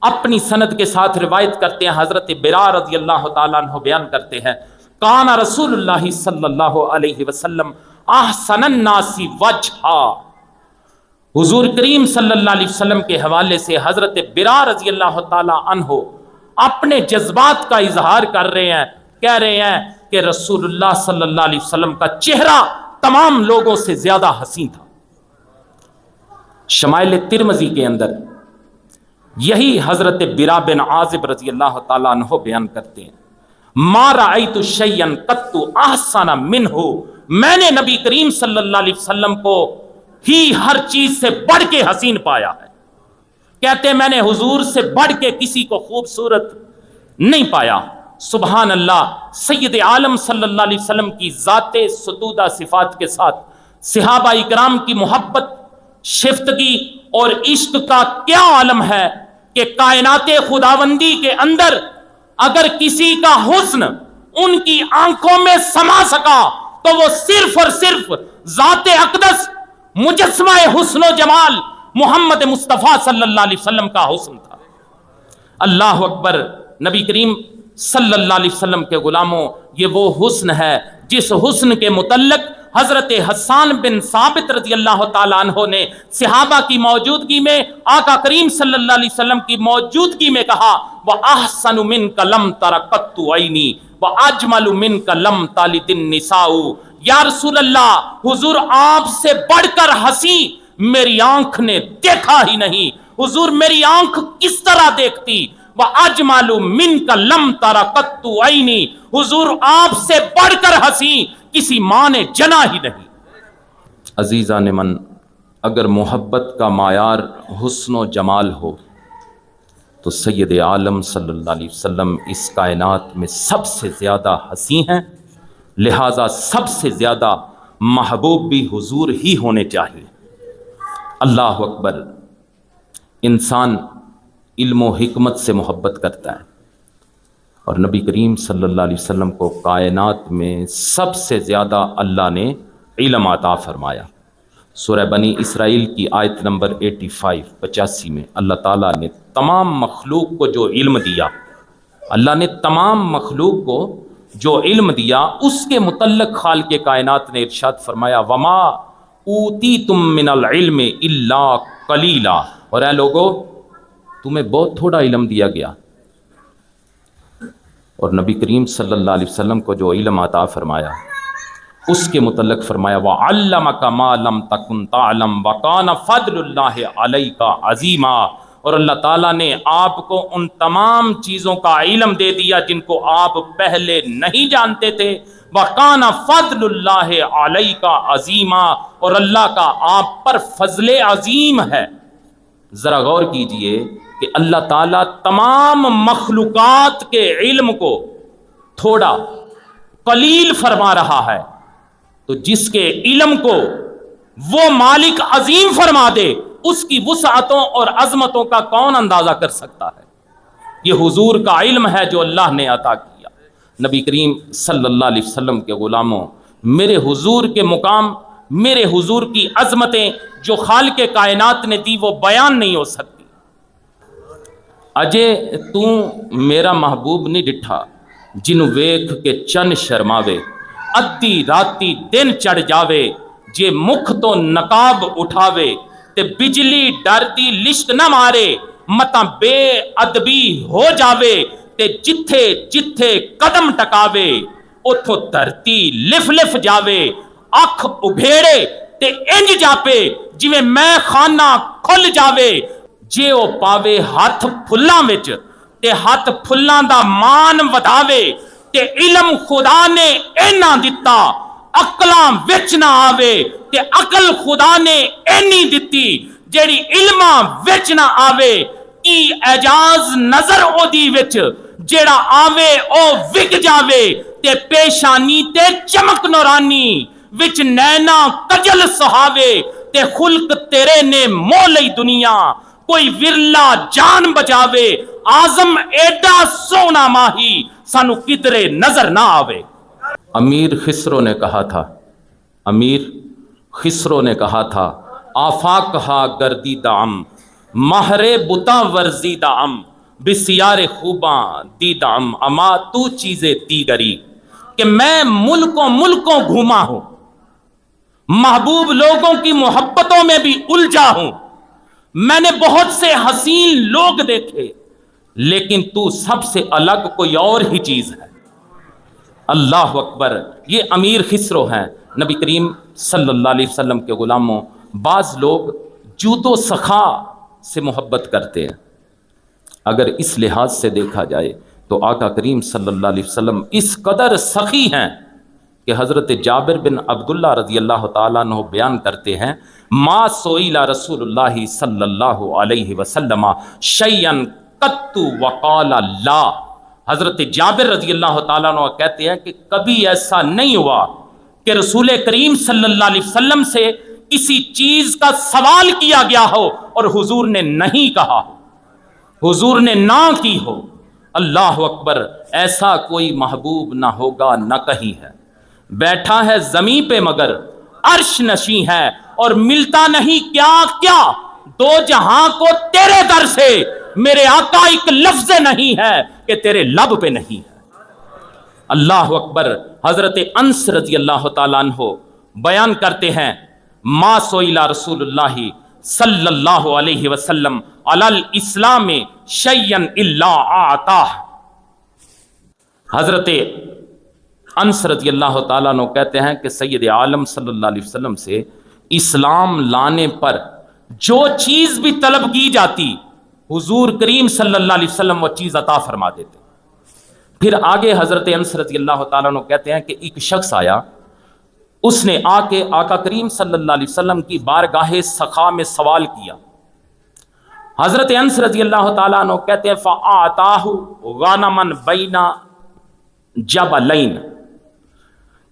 اپنی سند کے ساتھ روایت کرتے ہیں، حضرت برا رضی اللہ تعالیٰ عنہ بیان کرتے ہیں، کان رسول اللہ صلی اللہ علیہ وسلم احسن الناس وجہا، حضور کریم صلی اللہ علیہ وسلم کے حوالے سے حضرت برا رضی اللہ تعالیٰ عنہ اپنے جذبات کا اظہار کر رہے ہیں، کہہ رہے ہیں کہ رسول اللہ صلی اللہ علیہ وسلم کا چہرہ تمام لوگوں سے زیادہ حسین تھا۔ شمائل ترمذی کے اندر یہی حضرت برا بن عازب رضی اللہ تعالیٰ عنہ بیان کرتے ہیں، ما رأیت شیئا قط احسن منہ، میں نے نبی کریم صلی اللہ علیہ وسلم کو ہی ہر چیز سے بڑھ کے حسین پایا ہے۔ کہتے ہیں میں نے حضور سے بڑھ کے کسی کو خوبصورت نہیں پایا۔ سبحان اللہ۔ سید عالم صلی اللہ علیہ وسلم کی ذات ستودہ صفات کے ساتھ صحابہ اکرام کی محبت، شفتگی اور عشق کا کیا عالم ہے کہ کائنات خداوندی کے اندر اگر کسی کا حسن ان کی آنکھوں میں سما سکا تو وہ صرف اور صرف ذات اقدس مجسمہ حسن و جمال محمد مصطفیٰ صلی اللہ علیہ وسلم کا حسن تھا۔ اللہ اکبر۔ نبی کریم صلی اللہ علیہ وسلم کے غلاموں، یہ وہ حسن ہے جس حسن کے متعلق حضرت حسان بن ثابت رضی اللہ تعالیٰ عنہ نے صحابہ کی موجودگی میں آقا کریم صلی اللہ علیہ وسلم کی موجودگی میں کہا وَأَحْسَنُ مِنْكَ لَمْ تَرَ قَطُّ عَيْنِي وَأَجْمَلُ مِنْكَ لَمْ تَلِدِ النِّسَاءُ۔ یا رسول اللہ، حضور آپ سے بڑھ کر ہنسی میری آنکھ نے دیکھا ہی نہیں۔ حضور میری آنکھ کس طرح دیکھتی؟ وَأَجْمَلُ مِنْكَ لَمْ تَرَ قَطُّ عَيْنِي، حضور آپ سے بڑھ کر ہنسی کسی ماں نے جنا ہی نہیں۔ عزیزان من، اگر محبت کا معیار حسن و جمال ہو تو سید عالم صلی اللہ علیہ وسلم اس کائنات میں سب سے زیادہ حسین ہیں، لہٰذا سب سے زیادہ محبوب بھی حضور ہی ہونے چاہیے۔ اللہ اکبر۔ انسان علم و حکمت سے محبت کرتا ہے، اور نبی کریم صلی اللہ علیہ وسلم کو کائنات میں سب سے زیادہ اللہ نے علم عطا فرمایا۔ سورہ بنی اسرائیل کی آیت نمبر 85 میں اللہ تعالیٰ نے تمام مخلوق کو جو علم دیا، اللہ نے تمام مخلوق کو جو علم دیا، اس کے متعلق خالق کائنات نے ارشاد فرمایا وما اوتیتم من العلم الا قلیلا، اور اے لوگو تمہیں بہت تھوڑا علم دیا گیا۔ اور نبی کریم صلی اللہ علیہ وسلم کو جو علم عطا فرمایا اس کے متعلق فرمایا وَعَلَّمَكَ مَا لَمْ تَكُنْ تَعْلَمْ وَكَانَ فَضْلُ اللَّهِ عَلَيْكَ عَظِيمًا، اور اللہ تعالیٰ نے آپ کو ان تمام چیزوں کا علم دے دیا جن کو آپ پہلے نہیں جانتے تھے۔ وَكَانَ فَضْلُ اللَّهِ عَلَيْكَ عَظِيمًا، اور اللہ کا آپ پر فضل عظیم ہے۔ ذرا غور کیجئے کہ اللہ تعالیٰ تمام مخلوقات کے علم کو تھوڑا قلیل فرما رہا ہے، تو جس کے علم کو وہ مالک عظیم فرما دے اس کی وسعتوں اور عظمتوں کا کون اندازہ کر سکتا ہے؟ یہ حضور کا علم ہے جو اللہ نے عطا کیا۔ نبی کریم صلی اللہ علیہ وسلم کے غلاموں، میرے حضور کے مقام، میرے حضور کی عظمتیں جو خالق کائنات نے دی وہ بیان نہیں ہو سکتی۔ اجے تو میرا محبوب نہیں ڈٹھا جنوں ویکھ کے چن شرماوے، ادھی راتی دن چڑھ جاوے جے مکھ تو نقاب اٹھاوے، تے بجلی ڈر دی لشک نہ مارے متا بے ادبی ہو جاوے، تے جتھے جتھے قدم ٹکاوے اتھو دھرتی لف لف جاوے، اکھ ابھیڑے تے انج جاپے جویں میں خانہ کھل جاوے، جے او پاوے ہاتھ پھلاں وچ تے ہاتھ پھلاں دا مان وداوے، تے علم خدا نے اینا دتا عقلاں وچ نہ آوے، تے عقل خدا نے اینی دتی جیڑی علماں وچ نہ آوے، کی اعجاز نظر او دی وچ جیڑا آوے او وگ جاوے، تے پیشانی تے چمک نورانی وچ نینا کجل سہاوے، تے خلق تیرے نے مو لئی دنیا کوئی ورلا جان بچاوے، آزم ایڈا سونا ماہی سانو کدرے نظر نہ آوے۔ امیر خسرو نے کہا تھا، امیر خسرو نے کہا تھا آفاق ہا گردی دام مہر بتا ورزی دام بسیار خوباں دی دام اما تو چیزیں دیگری، کہ میں ملکوں ملکوں گھوما ہوں، محبوب لوگوں کی محبتوں میں بھی الجھا ہوں، میں نے بہت سے حسین لوگ دیکھے لیکن تو سب سے الگ کوئی اور ہی چیز ہے۔ اللہ اکبر۔ یہ امیر خسرو ہیں، نبی کریم صلی اللہ علیہ وسلم کے غلاموں۔ بعض لوگ جود و سخا سے محبت کرتے ہیں، اگر اس لحاظ سے دیکھا جائے تو آقا کریم صلی اللہ علیہ وسلم اس قدر سخی ہیں کہ حضرت جابر بن عبداللہ رضی اللہ تعالیٰ عنہ بیان کرتے ہیں ما سئل رسول اللہ صلی اللہ علیہ وسلم شیئا قط وقال لا، حضرت جابر رضی اللہ تعالیٰ عنہ کہتے ہیں کہ کبھی ایسا نہیں ہوا کہ رسول کریم صلی اللہ علیہ وسلم سے کسی چیز کا سوال کیا گیا ہو اور حضور نے نہیں کہا ہو، حضور نے نہ کی ہو، اللہ اکبر، ایسا کوئی محبوب نہ ہوگا نہ کہیں ہے۔ بیٹھا ہے زمین پہ مگر عرش نشیں ہے، اور ملتا نہیں کیا کیا دو جہاں کو تیرے در سے، میرے آقا ایک لفظ نہیں ہے کہ تیرے لب پہ نہیں ہے۔ اللہ اکبر۔ حضرت انس رضی اللہ تعالیٰ عنہ بیان کرتے ہیں، ما سئل رسول اللہ صلی اللہ علیہ وسلم علی الاسلام شیئا الا اعطاہ۔ حضرت انس رضی اللہ تعالیٰ عنہ کہتے ہیں کہ سید عالم صلی اللہ علیہ وسلم سے اسلام لانے پر جو چیز بھی طلب کی جاتی، حضور کریم صلی اللہ علیہ وسلم وہ چیز عطا فرما دیتے۔ پھر آگے حضرت انس رضی اللہ تعالیٰ عنہ کہتے ہیں کہ ایک شخص آیا، اس نے آ کے آقا کریم صلی اللہ علیہ وسلم کی بارگاہ سخا میں سوال کیا۔ حضرت انس رضی اللہ تعالیٰ عنہ کہتے ہیں فَآتَاهُ غَنَمًا بَيْنَ جَبَلَيْنِ،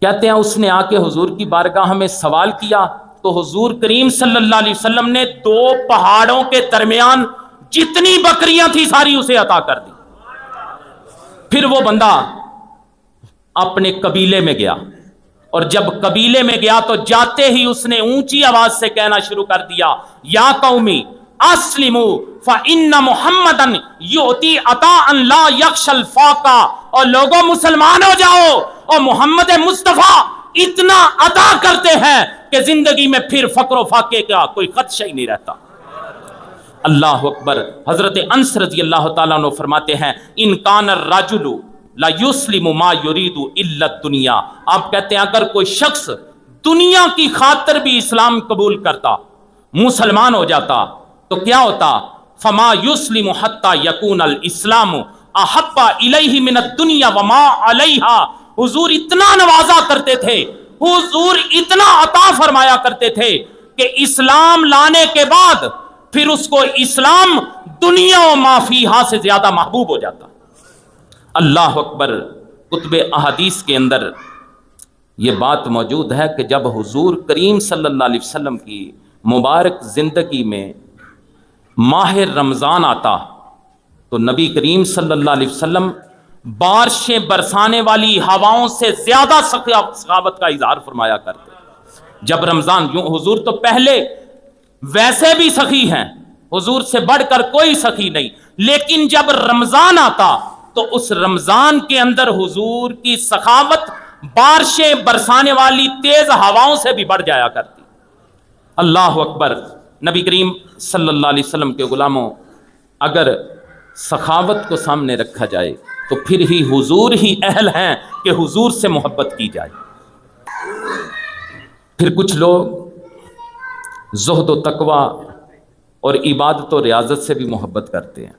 کہتے ہیں اس نے آ کے حضور کی بارگاہ میں سوال کیا تو حضور کریم صلی اللہ علیہ وسلم نے دو پہاڑوں کے درمیان جتنی بکریاں تھی ساری اسے عطا کر دی۔ پھر وہ بندہ اپنے قبیلے میں گیا، اور جب قبیلے میں گیا تو جاتے ہی اس نے اونچی آواز سے کہنا شروع کر دیا، یا قومی اسلموا فإن محمدًا یؤتی عطاء لا یخشی الفاقہ، اور لوگوں مسلمان ہو جاؤ، اور محمد مصطفیٰ اتنا عطا کرتے ہیں کہ زندگی میں پھر فقر و فاقے کا کوئی خدشہ ہی نہیں رہتا۔ اللہ اکبر۔ حضرت انس رضی اللہ تعالیٰ عنہ فرماتے ہیں، ان کان الرجل لا یسلم ما یرید الا الدنیا، آپ کہتے ہیں اگر کوئی شخص دنیا کی خاطر بھی اسلام قبول کرتا، مسلمان ہو جاتا، تو کیا ہوتا؟ فما یسلم حتی یکون الاسلام احب الیہ من الدنیا وما علیہا۔ حضور اتنا نوازا کرتے تھے، حضور اتنا عطا فرمایا کرتے تھے کہ اسلام لانے کے بعد پھر اس کو اسلام دنیا و ما فیہا سے زیادہ محبوب ہو جاتا۔ اللہ اکبر۔ کتب احادیث کے اندر یہ بات موجود ہے کہ جب حضور کریم صلی اللہ علیہ وسلم کی مبارک زندگی میں ماہ رمضان آتا تو نبی کریم صلی اللہ علیہ وسلم بارشیں برسانے والی ہواؤں سے زیادہ سخاوت کا اظہار فرمایا کرتے۔ جب رمضان، یوں حضور تو پہلے ویسے بھی سخی ہیں، حضور سے بڑھ کر کوئی سخی نہیں، لیکن جب رمضان آتا تو اس رمضان کے اندر حضور کی سخاوت بارشیں برسانے والی تیز ہواؤں سے بھی بڑھ جایا کرتی۔ اللہ اکبر۔ نبی کریم صلی اللہ علیہ وسلم کے غلاموں، اگر سخاوت کو سامنے رکھا جائے تو پھر ہی حضور ہی اہل ہیں کہ حضور سے محبت کی جائے۔ پھر کچھ لوگ زہد و تقوی اور عبادت و ریاضت سے بھی محبت کرتے ہیں۔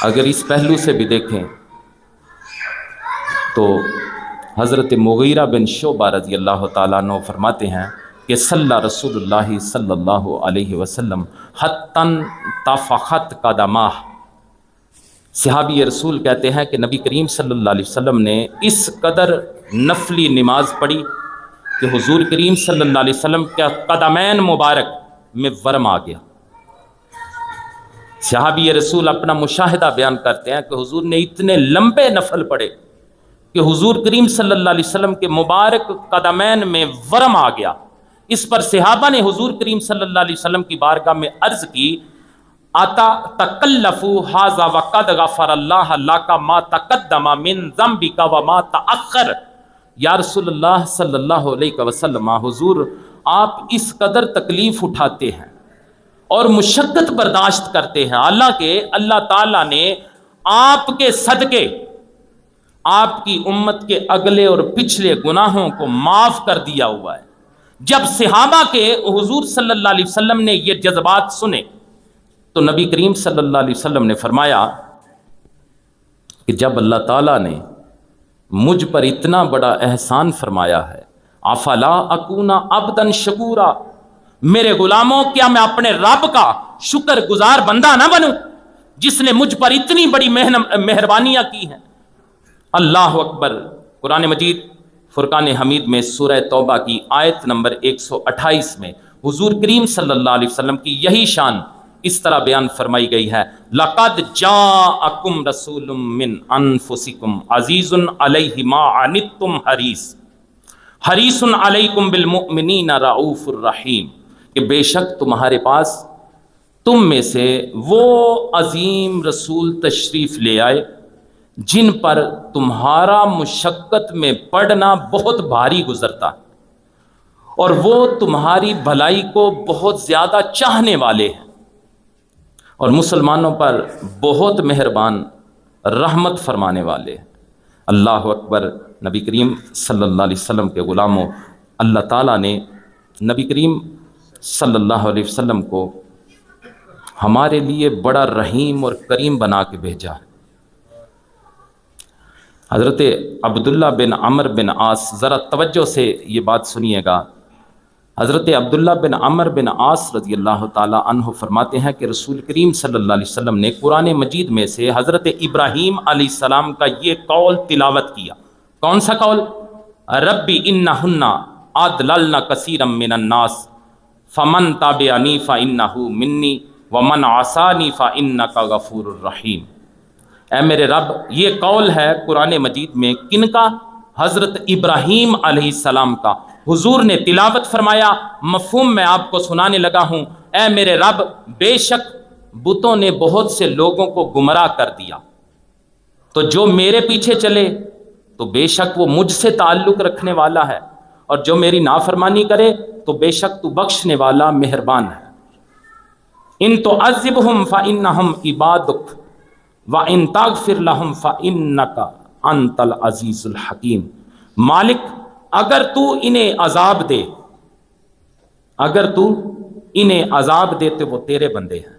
اگر اس پہلو سے بھی دیکھیں تو حضرت مغیرہ بن شعبہ رضی اللہ تعالیٰ عنہ فرماتے ہیں کہ صلی رسول اللہ صلی اللہ علیہ وسلم حتن تفخت قدماہ، صحابی رسول کہتے ہیں کہ نبی کریم صلی اللہ علیہ وسلم نے اس قدر نفلی نماز پڑھی کہ حضور کریم صلی اللہ علیہ وسلم کے قدمین مبارک میں ورم آ گیا۔ صحابی رسول اپنا مشاہدہ بیان کرتے ہیں کہ حضور نے اتنے لمبے نفل پڑھے کہ حضور کریم صلی اللہ علیہ وسلم کے مبارک قدمین میں ورم آ گیا۔ اس پر صحابہ نے حضور کریم صلی اللہ علیہ وسلم کی بارگاہ میں عرض کی، آتا تکلفوا ھذا وقد غفر اللہ لک ما تقدم من ذنبک وما تأخر۔ یا رسول اللہ صلی اللہ علیہ وسلم، حضور آپ اس قدر تکلیف اٹھاتے ہیں اور مشقت برداشت کرتے ہیں، حالانکہ اللہ تعالیٰ نے آپ کے صدقے آپ کی امت کے اگلے اور پچھلے گناہوں کو معاف کر دیا ہوا ہے۔ جب صحابہ کے حضور صلی اللہ علیہ وسلم نے یہ جذبات سنے تو نبی کریم صلی اللہ علیہ وسلم نے فرمایا کہ جب اللہ تعالیٰ نے مجھ پر اتنا بڑا احسان فرمایا ہے، افلا اکون عبدا شکورا، میرے غلاموں کیا میں اپنے رب کا شکر گزار بندہ نہ بنوں جس نے مجھ پر اتنی بڑی مہربانیاں کی ہیں۔ اللہ اکبر۔ قرآن مجید فرقان حمید میں سورہ توبہ کی آیت نمبر 128 میں حضور کریم صلی اللہ علیہ وسلم کی یہی شان اس طرح بیان فرمائی گئی ہے، لَقَدْ جَاءَكُمْ رَسُولٌ مِّنْ أَنفُسِكُمْ عَزِيزٌ عَلَيْهِ مَا عَنِتُّمْ حَرِيصٌ عَلَيْكُمْ بِالْمُؤْمِنِينَ رَءُوفٌ الرحیم، کہ بے شک تمہارے پاس تم میں سے وہ عظیم رسول تشریف لے آئے جن پر تمہارا مشقت میں پڑنا بہت بھاری گزرتا ہے، اور وہ تمہاری بھلائی کو بہت زیادہ چاہنے والے ہیں، اور مسلمانوں پر بہت مہربان رحمت فرمانے والے ہیں۔ اللہ اکبر۔ نبی کریم صلی اللہ علیہ وسلم کے غلاموں، اللہ تعالیٰ نے نبی کریم صلی اللہ علیہ وسلم کو ہمارے لیے بڑا رحیم اور کریم بنا کے بھیجا ہے۔ حضرت عبداللہ بن عمر بن عاص، ذرا توجہ سے یہ بات سنیے گا۔ حضرت عبداللہ بن عمر بن عاص رضی اللہ تعالی عنہ فرماتے ہیں کہ رسول کریم صلی اللہ علیہ وسلم نے قرآن مجید میں سے حضرت ابراہیم علیہ السلام کا یہ قول تلاوت کیا۔ کون سا قول؟ ربی انہن اضللن کثیرا من الناس فمن تابعنی فانہ منی ومن عصانی فانک غفور الرحیم۔ اے میرے رب، یہ قول ہے قرآن مجید میں کن کا؟ حضرت ابراہیم علیہ السلام کا۔ حضور نے تلاوت فرمایا، مفہوم میں آپ کو سنانے لگا ہوں۔ اے میرے رب، بے شک بتوں نے بہت سے لوگوں کو گمراہ کر دیا، تو جو میرے پیچھے چلے تو بے شک وہ مجھ سے تعلق رکھنے والا ہے، اور جو میری نافرمانی کرے تو بے شک تو بخشنے والا مہربان ہے۔ ان تعذبہم فانہم عبادک وَإِن تَغْفِرْ لَهُمْ فَإِنَّكَ أَنْتَ الْعَزِيزُ الْحَكِيمُ۔ مالک، اگر تو انہیں عذاب دے، اگر تو انہیں عذاب دے تو وہ تیرے بندے ہیں،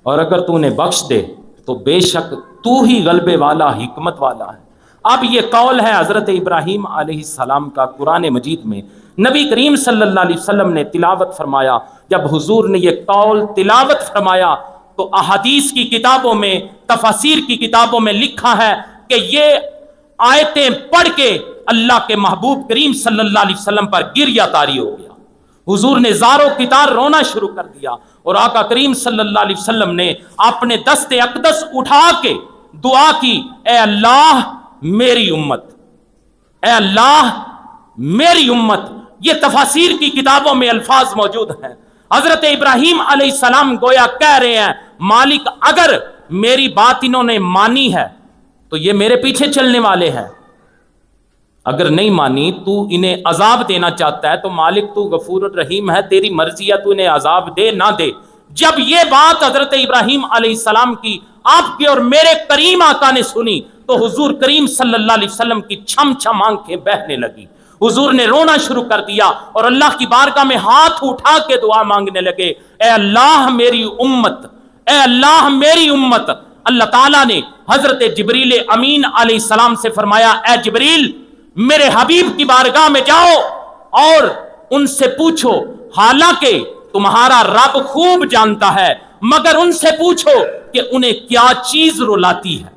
اور اگر تو انہیں بخش دے تو بے شک تو ہی غلبے والا، حکمت والا ہے۔ اب یہ قول ہے حضرت ابراہیم علیہ السلام کا قرآن مجید میں۔ نبی کریم صلی اللہ علیہ وسلم نے تلاوت فرمایا۔ جب حضور نے یہ قول تلاوت فرمایا تو احادیث کی کتابوں میں، تفاسیر کی کتابوں میں لکھا ہے کہ یہ آیتیں پڑھ کے اللہ کے محبوب کریم صلی اللہ علیہ وسلم پر گریہ طاری ہو گیا۔ حضور نے زاروں کی طرح رونا شروع کر دیا، اور آقا کریم صلی اللہ علیہ وسلم نے اپنے دست اقدس اٹھا کے دعا کی، اے اللہ میری امت، اے اللہ میری امت۔ یہ تفاسیر کی کتابوں میں الفاظ موجود ہیں۔ حضرت ابراہیم علیہ السلام گویا کہہ رہے ہیں، مالک اگر میری بات انہوں نے مانی ہے تو یہ میرے پیچھے چلنے والے ہیں، اگر نہیں مانی تو انہیں عذاب دینا چاہتا ہے تو مالک تو غفور الرحیم ہے، تیری مرضی ہے، تو انہیں عذاب دے نہ دے۔ جب یہ بات حضرت ابراہیم علیہ السلام کی، آپ کی اور میرے کریم آقا نے سنی تو حضور کریم صلی اللہ علیہ وسلم کی چھم چھم آنکھیں بہنے لگی۔ حضور نے رونا شروع کر دیا اور اللہ کی بارگاہ میں ہاتھ اٹھا کے دعا مانگنے لگے، اے اللہ میری امت، اے اللہ میری امت۔ اللہ تعالیٰ نے حضرت جبریل امین علیہ السلام سے فرمایا، اے جبریل میرے حبیب کی بارگاہ میں جاؤ اور ان سے پوچھو، حالانکہ تمہارا رب خوب جانتا ہے، مگر ان سے پوچھو کہ انہیں کیا چیز رلاتی ہے۔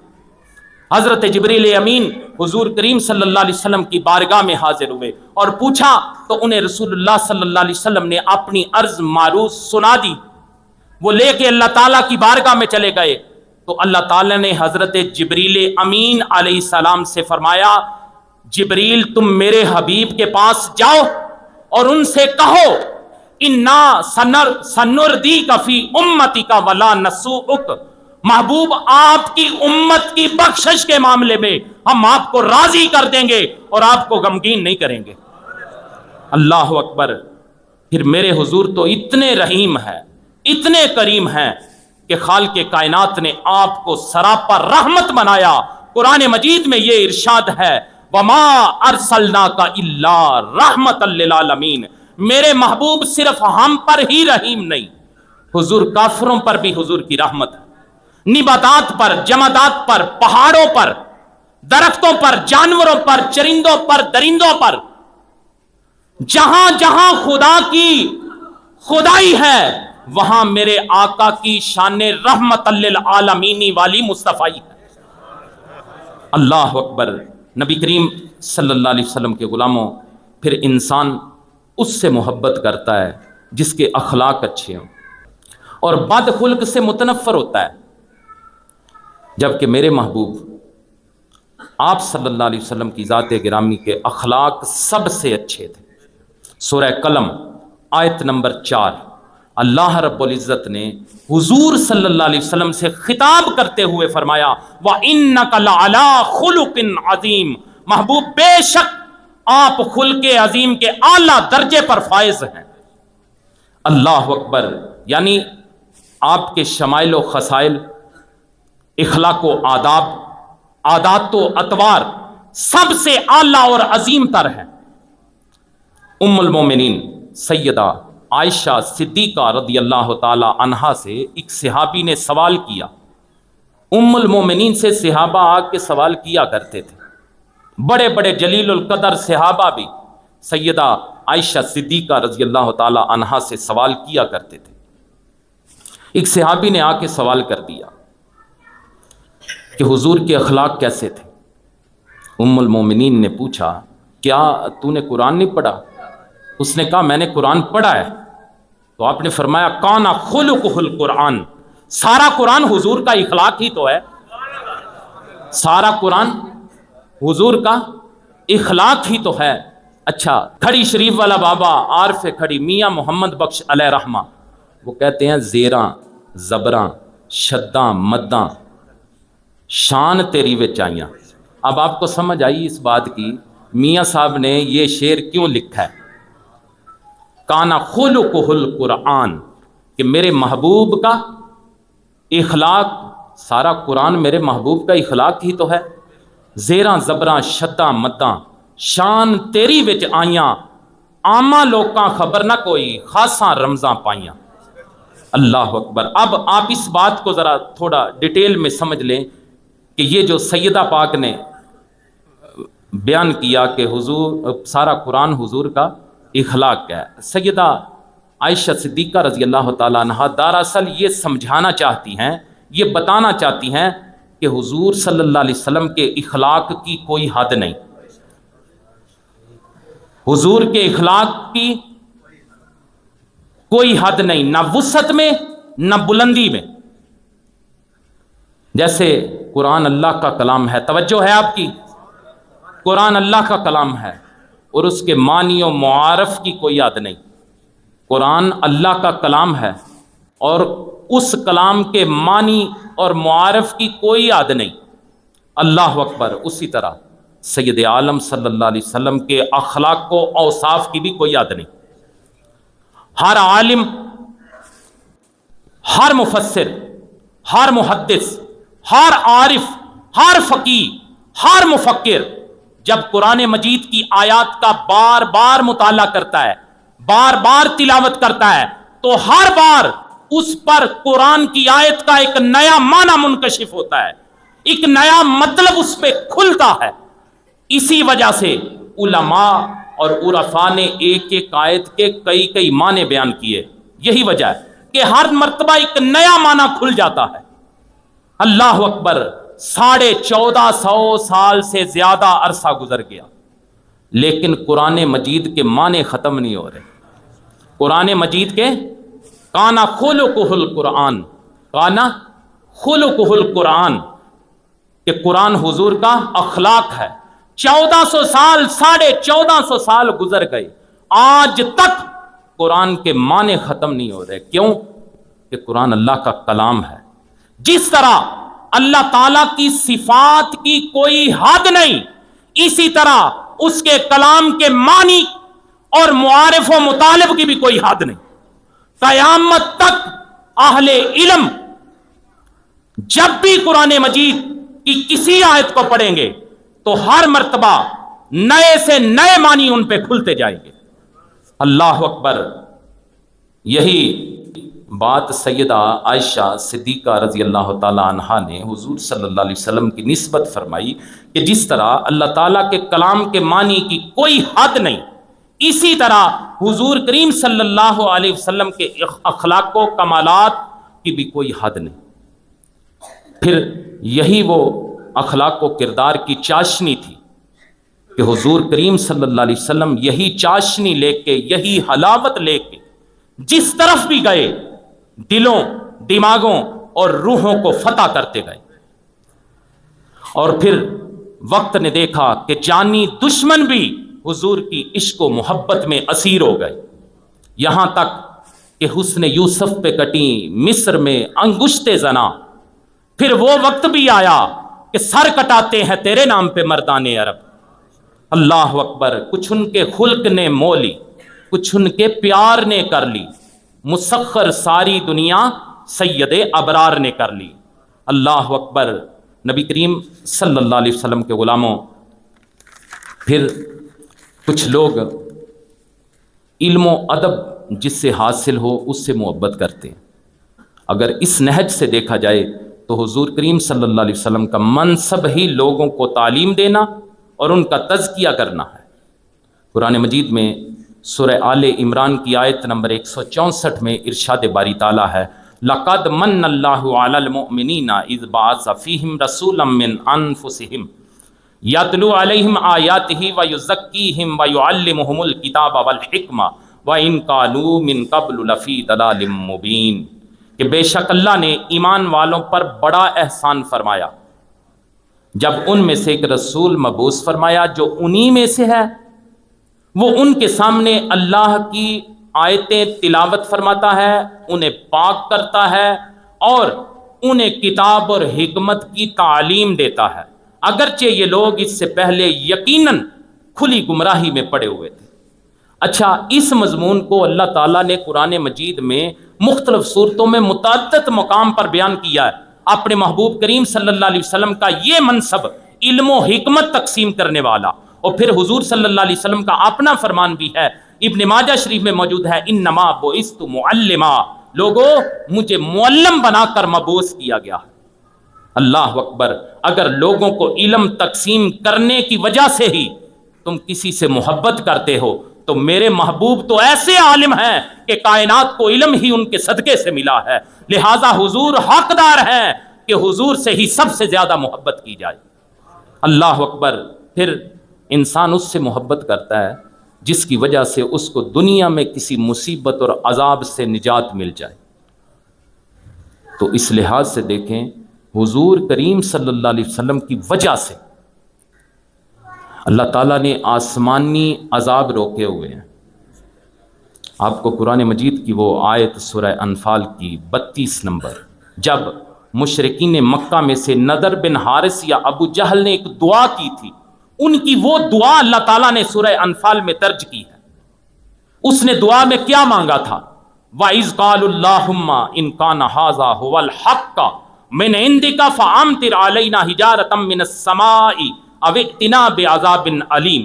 حضرت جبریل امین حضور کریم صلی اللہ علیہ وسلم کی بارگاہ میں حاضر ہوئے اور پوچھا تو انہیں رسول اللہ صلی اللہ علیہ وسلم نے اپنی عرض معروض سنا دی۔ وہ لے کے اللہ تعالیٰ کی بارگاہ میں چلے گئے تو اللہ تعالیٰ نے حضرت جبریل امین علیہ السلام سے فرمایا، جبریل تم میرے حبیب کے پاس جاؤ اور ان سے کہو، انا سنردیک فی امتک ولا نسوءک، محبوب آپ کی امت کی بخشش کے معاملے میں ہم آپ کو راضی کر دیں گے اور آپ کو غمگین نہیں کریں گے۔ اللہ اکبر۔ پھر میرے حضور تو اتنے رحیم ہیں، اتنے کریم ہیں کہ خالق کائنات نے آپ کو سراپا رحمت بنایا۔ قرآن مجید میں یہ ارشاد ہے، وما ارسلناک الا رحمتا للعالمین، میرے محبوب صرف ہم پر ہی رحیم نہیں، حضور کافروں پر بھی حضور کی رحمت ہے، نباتات پر، جمادات پر، پہاڑوں پر، درختوں پر، جانوروں پر، چرندوں پر، درندوں پر، جہاں جہاں خدا کی خدائی ہے وہاں میرے آقا کی شان رحمت للعالمین والی مصطفی ہے۔ اللہ اکبر۔ نبی کریم صلی اللہ علیہ وسلم کے غلاموں، پھر انسان اس سے محبت کرتا ہے جس کے اخلاق اچھے ہوں، اور بد خلق سے متنفر ہوتا ہے، جبکہ میرے محبوب آپ صلی اللہ علیہ وسلم کی ذات گرامی کے اخلاق سب سے اچھے تھے۔ سورہ قلم آیت نمبر 4، اللہ رب العزت نے حضور صلی اللہ علیہ وسلم سے خطاب کرتے ہوئے فرمایا وَإِنَّكَ لَعَلَىٰ خُلُقٍ عَظِيمٍ، محبوب بے شک آپ خلق عظیم کے اعلیٰ درجے پر فائز ہیں۔ اللہ اکبر، یعنی آپ کے شمائل و خصائل، اخلاق و آداب، عادات و اطوار سب سے اعلیٰ اور عظیم تر ہیں۔ ام المومنین سیدہ عائشہ صدیقہ رضی اللہ تعالی عنہا سے ایک صحابی نے سوال کیا۔ ام المومنین سے صحابہ آ کے سوال کیا کرتے تھے، بڑے بڑے جلیل القدر صحابہ بھی سیدہ عائشہ صدیقہ رضی اللہ تعالی عنہا سے سوال کیا کرتے تھے۔ ایک صحابی نے آ کے سوال کر دیا کہ حضور کے اخلاق کیسے تھے؟ ام المومنین نے پوچھا کیا تو نے قرآن نہیں پڑھا؟ اس نے کہا میں نے قرآن پڑھا ہے۔ تو آپ نے فرمایا کان خلقہ القرآن، سارا قرآن حضور کا اخلاق ہی تو ہے، سارا قرآن حضور کا اخلاق ہی تو ہے۔ اچھا، کھڑی شریف والا بابا عارف کھڑی میاں محمد بخش علیہ رحمہ، وہ کہتے ہیں زیراں زبراں شداں مداں شان تیری وچ آئیاں۔ اب آپ کو سمجھ آئی اس بات کی میاں صاحب نے یہ شعر کیوں لکھا ہے؟ کانا خلقہ القرآن، کہ میرے محبوب کا اخلاق، سارا قرآن میرے محبوب کا اخلاق ہی تو ہے۔ زیراں زبراں شداں مداں شان تیری وچ آئیاں، عامہ لوکاں خبر نہ کوئی خاصاں رمضاں پائیاں۔ اللہ اکبر۔ اب آپ اس بات کو ذرا تھوڑا ڈیٹیل میں سمجھ لیں کہ یہ جو سیدہ پاک نے بیان کیا کہ حضور سارا قرآن حضور کا اخلاق ہے، سیدہ عائشہ صدیقہ رضی اللہ تعالیٰ عنہا دراصل یہ سمجھانا چاہتی ہیں، یہ بتانا چاہتی ہیں کہ حضور صلی اللہ علیہ وسلم کے اخلاق کی کوئی حد نہیں، حضور کے اخلاق کی کوئی حد نہیں، نہ وسعت میں نہ بلندی میں۔ جیسے قرآن اللہ کا کلام ہے، توجہ ہے آپ کی، قرآن اللہ کا کلام ہے اور اس کے معنی و معارف کی کوئی یاد نہیں۔ قرآن اللہ کا کلام ہے اور اس کلام کے معنی اور معارف کی کوئی یاد نہیں۔ اللہ اکبر۔ اسی طرح سید عالم صلی اللہ علیہ وسلم کے اخلاق و اوصاف کی بھی کوئی یاد نہیں۔ ہر عالم، ہر مفسر، ہر محدث، ہر عارف، ہر فقیہ، ہر مفکر جب قرآن مجید کی آیات کا بار بار مطالعہ کرتا ہے، بار بار تلاوت کرتا ہے، تو ہر بار اس پر قرآن کی آیت کا ایک نیا معنی منکشف ہوتا ہے، ایک نیا مطلب اس پہ کھلتا ہے۔ اسی وجہ سے علماء اور عرفاء نے ایک ایک آیت کے کئی کئی معنی بیان کیے، یہی وجہ ہے کہ ہر مرتبہ ایک نیا معنی کھل جاتا ہے۔ اللہ اکبر۔ 1450 سال سے زیادہ عرصہ گزر گیا لیکن قرآن مجید کے معنی ختم نہیں ہو رہے۔ قرآن مجید کے کانا خلقہ القرآن، کانا خلقہ القرآن، کہ قرآن حضور کا اخلاق ہے۔ 1400 سال، 1450 سال گزر گئے، آج تک قرآن کے معنی ختم نہیں ہو رہے۔ کیوں؟ کہ قرآن اللہ کا کلام ہے۔ جس طرح اللہ تعالیٰ کی صفات کی کوئی حد نہیں، اسی طرح اس کے کلام کے معنی اور معارف و مطالب کی بھی کوئی حد نہیں۔ قیامت تک اہل علم جب بھی قرآن مجید کی کسی آیت کو پڑھیں گے تو ہر مرتبہ نئے سے نئے معنی ان پہ کھلتے جائیں گے۔ اللہ اکبر۔ یہی بات سیدہ عائشہ صدیقہ رضی اللہ تعالی عنہا نے حضور صلی اللہ علیہ وسلم کی نسبت فرمائی کہ جس طرح اللہ تعالیٰ کے کلام کے معنی کی کوئی حد نہیں، اسی طرح حضور کریم صلی اللہ علیہ وسلم کے اخلاق و کمالات کی بھی کوئی حد نہیں۔ پھر یہی وہ اخلاق و کردار کی چاشنی تھی کہ حضور کریم صلی اللہ علیہ وسلم یہی چاشنی لے کے، یہی حلاوت لے کے جس طرف بھی گئے دلوں، دماغوں اور روحوں کو فتح کرتے گئے. اور پھر وقت نے دیکھا کہ جانی دشمن بھی حضور کی عشق و محبت میں اسیر ہو گئے، یہاں تک کہ حسن یوسف پہ کٹی مصر میں انگشتے زنا. پھر وہ وقت بھی آیا کہ سر کٹاتے ہیں تیرے نام پہ مردان عرب. اللہ اکبر. کچھ ان کے خلق نے مو لی، کچھ ان کے پیار نے کر لی، مسخر ساری دنیا سید ابرار نے کر لی. اللہ اکبر. نبی کریم صلی اللہ علیہ وسلم کے غلاموں، پھر کچھ لوگ علم و ادب جس سے حاصل ہو اس سے محبت کرتے ہیں. اگر اس نہج سے دیکھا جائے تو حضور کریم صلی اللہ علیہ وسلم کا منصب ہی لوگوں کو تعلیم دینا اور ان کا تزکیہ کرنا ہے. قرآن مجید میں سورہ آل عمران کی آیت نمبر 164 میں ارشاد باری تعالیٰ ہے، لَقَدْ مَنَّ اللَّهُ عَلَى الْمُؤْمِنِينَ إِذْ بَعَثَ فِيهِمْ رَسُولًا مِّنْ أَنفُسِهِمْ يَتْلُو عَلَيْهِمْ آيَاتِهِ وَيُزَكِّيهِمْ وَيُعَلِّمُهُمُ الْكِتَابَ وَالْحِكْمَةَ وَإِنْ كَانُوا مِنْ قَبْلُ لَفِي ضَلَالٍ مُّبِينٍ. کہ بے شک اللہ نے ایمان والوں پر بڑا احسان فرمایا جب ان میں سے ایک رسول مبعوث فرمایا جو انہی میں سے ہے. وہ ان کے سامنے اللہ کی آیتیں تلاوت فرماتا ہے، انہیں پاک کرتا ہے اور انہیں کتاب اور حکمت کی تعلیم دیتا ہے، اگرچہ یہ لوگ اس سے پہلے یقیناً کھلی گمراہی میں پڑے ہوئے تھے. اچھا، اس مضمون کو اللہ تعالیٰ نے قرآن مجید میں مختلف صورتوں میں متعدد مقام پر بیان کیا ہے. اپنے محبوب کریم صلی اللہ علیہ وسلم کا یہ منصب علم و حکمت تقسیم کرنے والا، اور پھر حضور صلی اللہ علیہ وسلم کا اپنا فرمان بھی ہے، ابن ماجہ شریف میں موجود ہے، انما بعثت معلما، لوگو مجھے معلم بنا کر مبعوث کیا گیا. اللہ اکبر. اگر لوگوں کو علم تقسیم کرنے کی وجہ سے ہی تم کسی سے محبت کرتے ہو تو میرے محبوب تو ایسے عالم ہیں کہ کائنات کو علم ہی ان کے صدقے سے ملا ہے، لہذا حضور حقدار ہیں کہ حضور سے ہی سب سے زیادہ محبت کی جائے. اللہ اکبر. پھر انسان اس سے محبت کرتا ہے جس کی وجہ سے اس کو دنیا میں کسی مصیبت اور عذاب سے نجات مل جائے. تو اس لحاظ سے دیکھیں، حضور کریم صلی اللہ علیہ وسلم کی وجہ سے اللہ تعالیٰ نے آسمانی عذاب روکے ہوئے ہیں. آپ کو قرآن مجید کی وہ آیت سورہ انفال کی 32 نمبر، جب مشرکین مکہ میں سے نضر بن حارث یا ابو جہل نے ایک دعا کی تھی، ان کی وہ دعا اللہ تعالیٰ نے سورہ انفال میں درج کی ہے. اس نے دعا میں کیا مانگا تھا؟ وَإِذْ قَالُوا اللَّهُمَّ إِنْ كَانَ هَذَا هُوَ الْحَقَّ مِنْ عِنْدِكَ فَأَمْطِرْ عَلَيْنَا حِجَارَةً مِنَ السَّمَاءِ أَوْ ائْتِنَا بِعَذَابٍ أَلِيمٍ.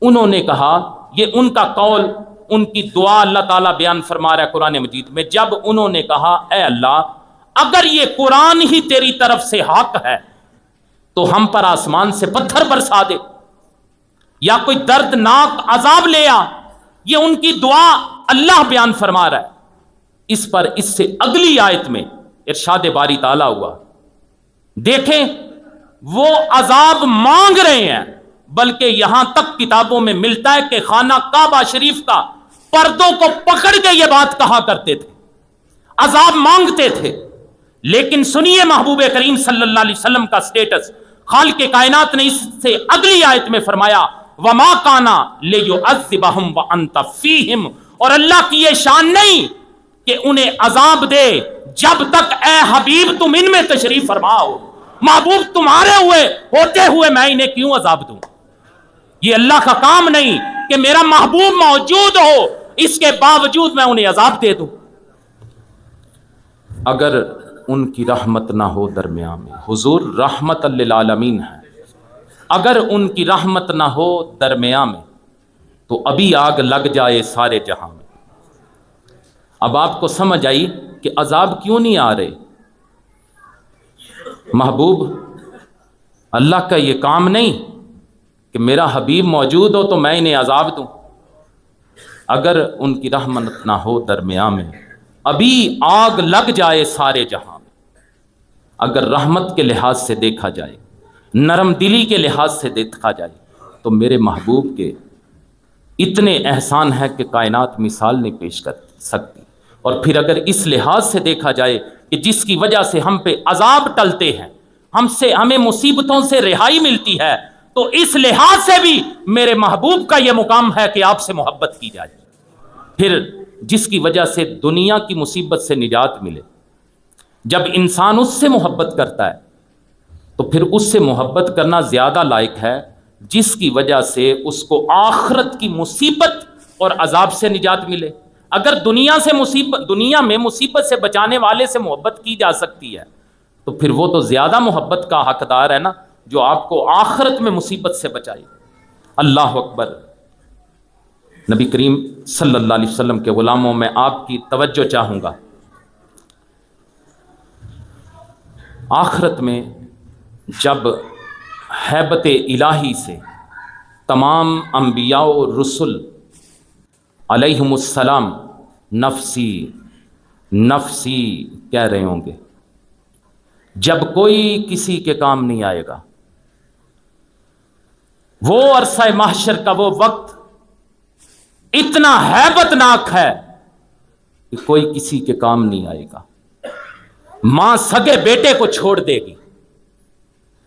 انہوں نے کہا، یہ ان کا قول، ان کی دعا اللہ تعالیٰ بیان فرما رہا ہے قرآن مجید میں، جب انہوں نے کہا اے اللہ اگر یہ قرآن ہی تیری طرف سے حق ہے تو ہم پر آسمان سے پتھر برسا دے یا کوئی دردناک عذاب لے آ. یہ ان کی دعا اللہ بیان فرما رہا ہے. اس پر اس سے اگلی آیت میں ارشاد باری تعالیٰ ہوا، دیکھیں وہ عذاب مانگ رہے ہیں، بلکہ یہاں تک کتابوں میں ملتا ہے کہ خانہ کعبہ شریف کا پردوں کو پکڑ کے یہ بات کہا کرتے تھے، عذاب مانگتے تھے. لیکن سنیے محبوب کریم صلی اللہ علیہ وسلم کا سٹیٹس. خالق کائنات نے اس سے اگلی آیت میں فرمایا وَمَا كَانَ لِيُعَذِّبَهُمْ وَأَنْتَ فِيهِمْ، اور اللہ کی یہ شان نہیں کہ انہیں عذاب دے جب تک اے حبیب تم ان میں تشریف فرما ہو. محبوب تمہارے ہوتے ہوئے میں انہیں کیوں عذاب دوں؟ یہ اللہ کا کام نہیں کہ میرا محبوب موجود ہو اس کے باوجود میں انہیں عذاب دے دوں. اگر ان کی رحمت نہ ہو درمیان میں، حضور رحمت للعالمین ہے، اگر ان کی رحمت نہ ہو درمیان میں تو ابھی آگ لگ جائے سارے جہاں میں. اب آپ کو سمجھ آئی کہ عذاب کیوں نہیں آ رہے. محبوب اللہ کا یہ کام نہیں کہ میرا حبیب موجود ہو تو میں انہیں عذاب دوں. اگر ان کی رحمت نہ ہو درمیان میں ابھی آگ لگ جائے سارے جہاں میں. اگر رحمت کے لحاظ سے دیکھا جائے، نرم دلی کے لحاظ سے دیکھا جائے تو میرے محبوب کے اتنے احسان ہے کہ کائنات مثال نہیں پیش کر سکتی۔ اور پھر اگر اس لحاظ سے دیکھا جائے کہ جس کی وجہ سے ہم پہ عذاب ٹلتے ہیں، ہمیں مصیبتوں سے رہائی ملتی ہے، تو اس لحاظ سے بھی میرے محبوب کا یہ مقام ہے کہ آپ سے محبت کی جائے۔ پھر جس کی وجہ سے دنیا کی مصیبت سے نجات ملے، جب انسان اس سے محبت کرتا ہے تو پھر اس سے محبت کرنا زیادہ لائق ہے جس کی وجہ سے اس کو آخرت کی مصیبت اور عذاب سے نجات ملے۔ اگر دنیا میں مصیبت سے بچانے والے سے محبت کی جا سکتی ہے تو پھر وہ تو زیادہ محبت کا حقدار ہے نا، جو آپ کو آخرت میں مصیبت سے بچائے۔ اللہ اکبر۔ نبی کریم صلی اللہ علیہ وسلم کے غلاموں میں آپ کی توجہ چاہوں گا، آخرت میں جب ہیبت الہی سے تمام انبیاء و رسل علیہم السلام نفسی نفسی کہہ رہے ہوں گے، جب کوئی کسی کے کام نہیں آئے گا، وہ عرصہ محشر کا وہ وقت اتنا ہیبت ناک ہے کہ کوئی کسی کے کام نہیں آئے گا۔ ماں سگے بیٹے کو چھوڑ دے گی،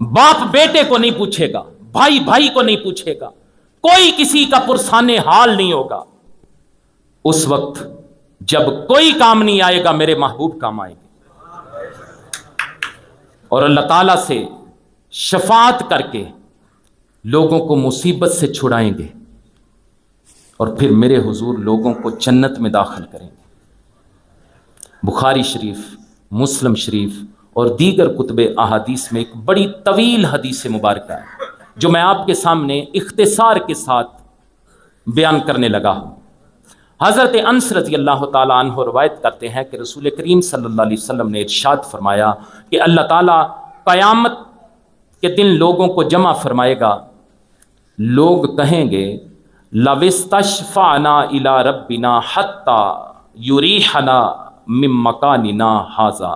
باپ بیٹے کو نہیں پوچھے گا، بھائی بھائی کو نہیں پوچھے گا، کوئی کسی کا پرسان حال نہیں ہوگا۔ اس وقت جب کوئی کام نہیں آئے گا، میرے محبوب کام آئے گے، اور اللہ تعالیٰ سے شفاعت کر کے لوگوں کو مصیبت سے چھڑائیں گے، اور پھر میرے حضور لوگوں کو جنت میں داخل کریں گے۔ بخاری شریف، مسلم شریف اور دیگر کتب احادیث میں ایک بڑی طویل حدیث مبارکہ ہے جو میں آپ کے سامنے اختصار کے ساتھ بیان کرنے لگا ہوں۔ حضرت انس رضی اللہ تعالیٰ عنہ روایت کرتے ہیں کہ رسول کریم صلی اللہ علیہ وسلم نے ارشاد فرمایا کہ اللہ تعالیٰ قیامت کے دن لوگوں کو جمع فرمائے گا، لوگ کہیں گے لَوِ اسْتَشْفَعْنَا إِلَىٰ رَبِّنَا حَتَّى يُرِيحَنَا مِن مَّكَانِنَا هَٰذَا۔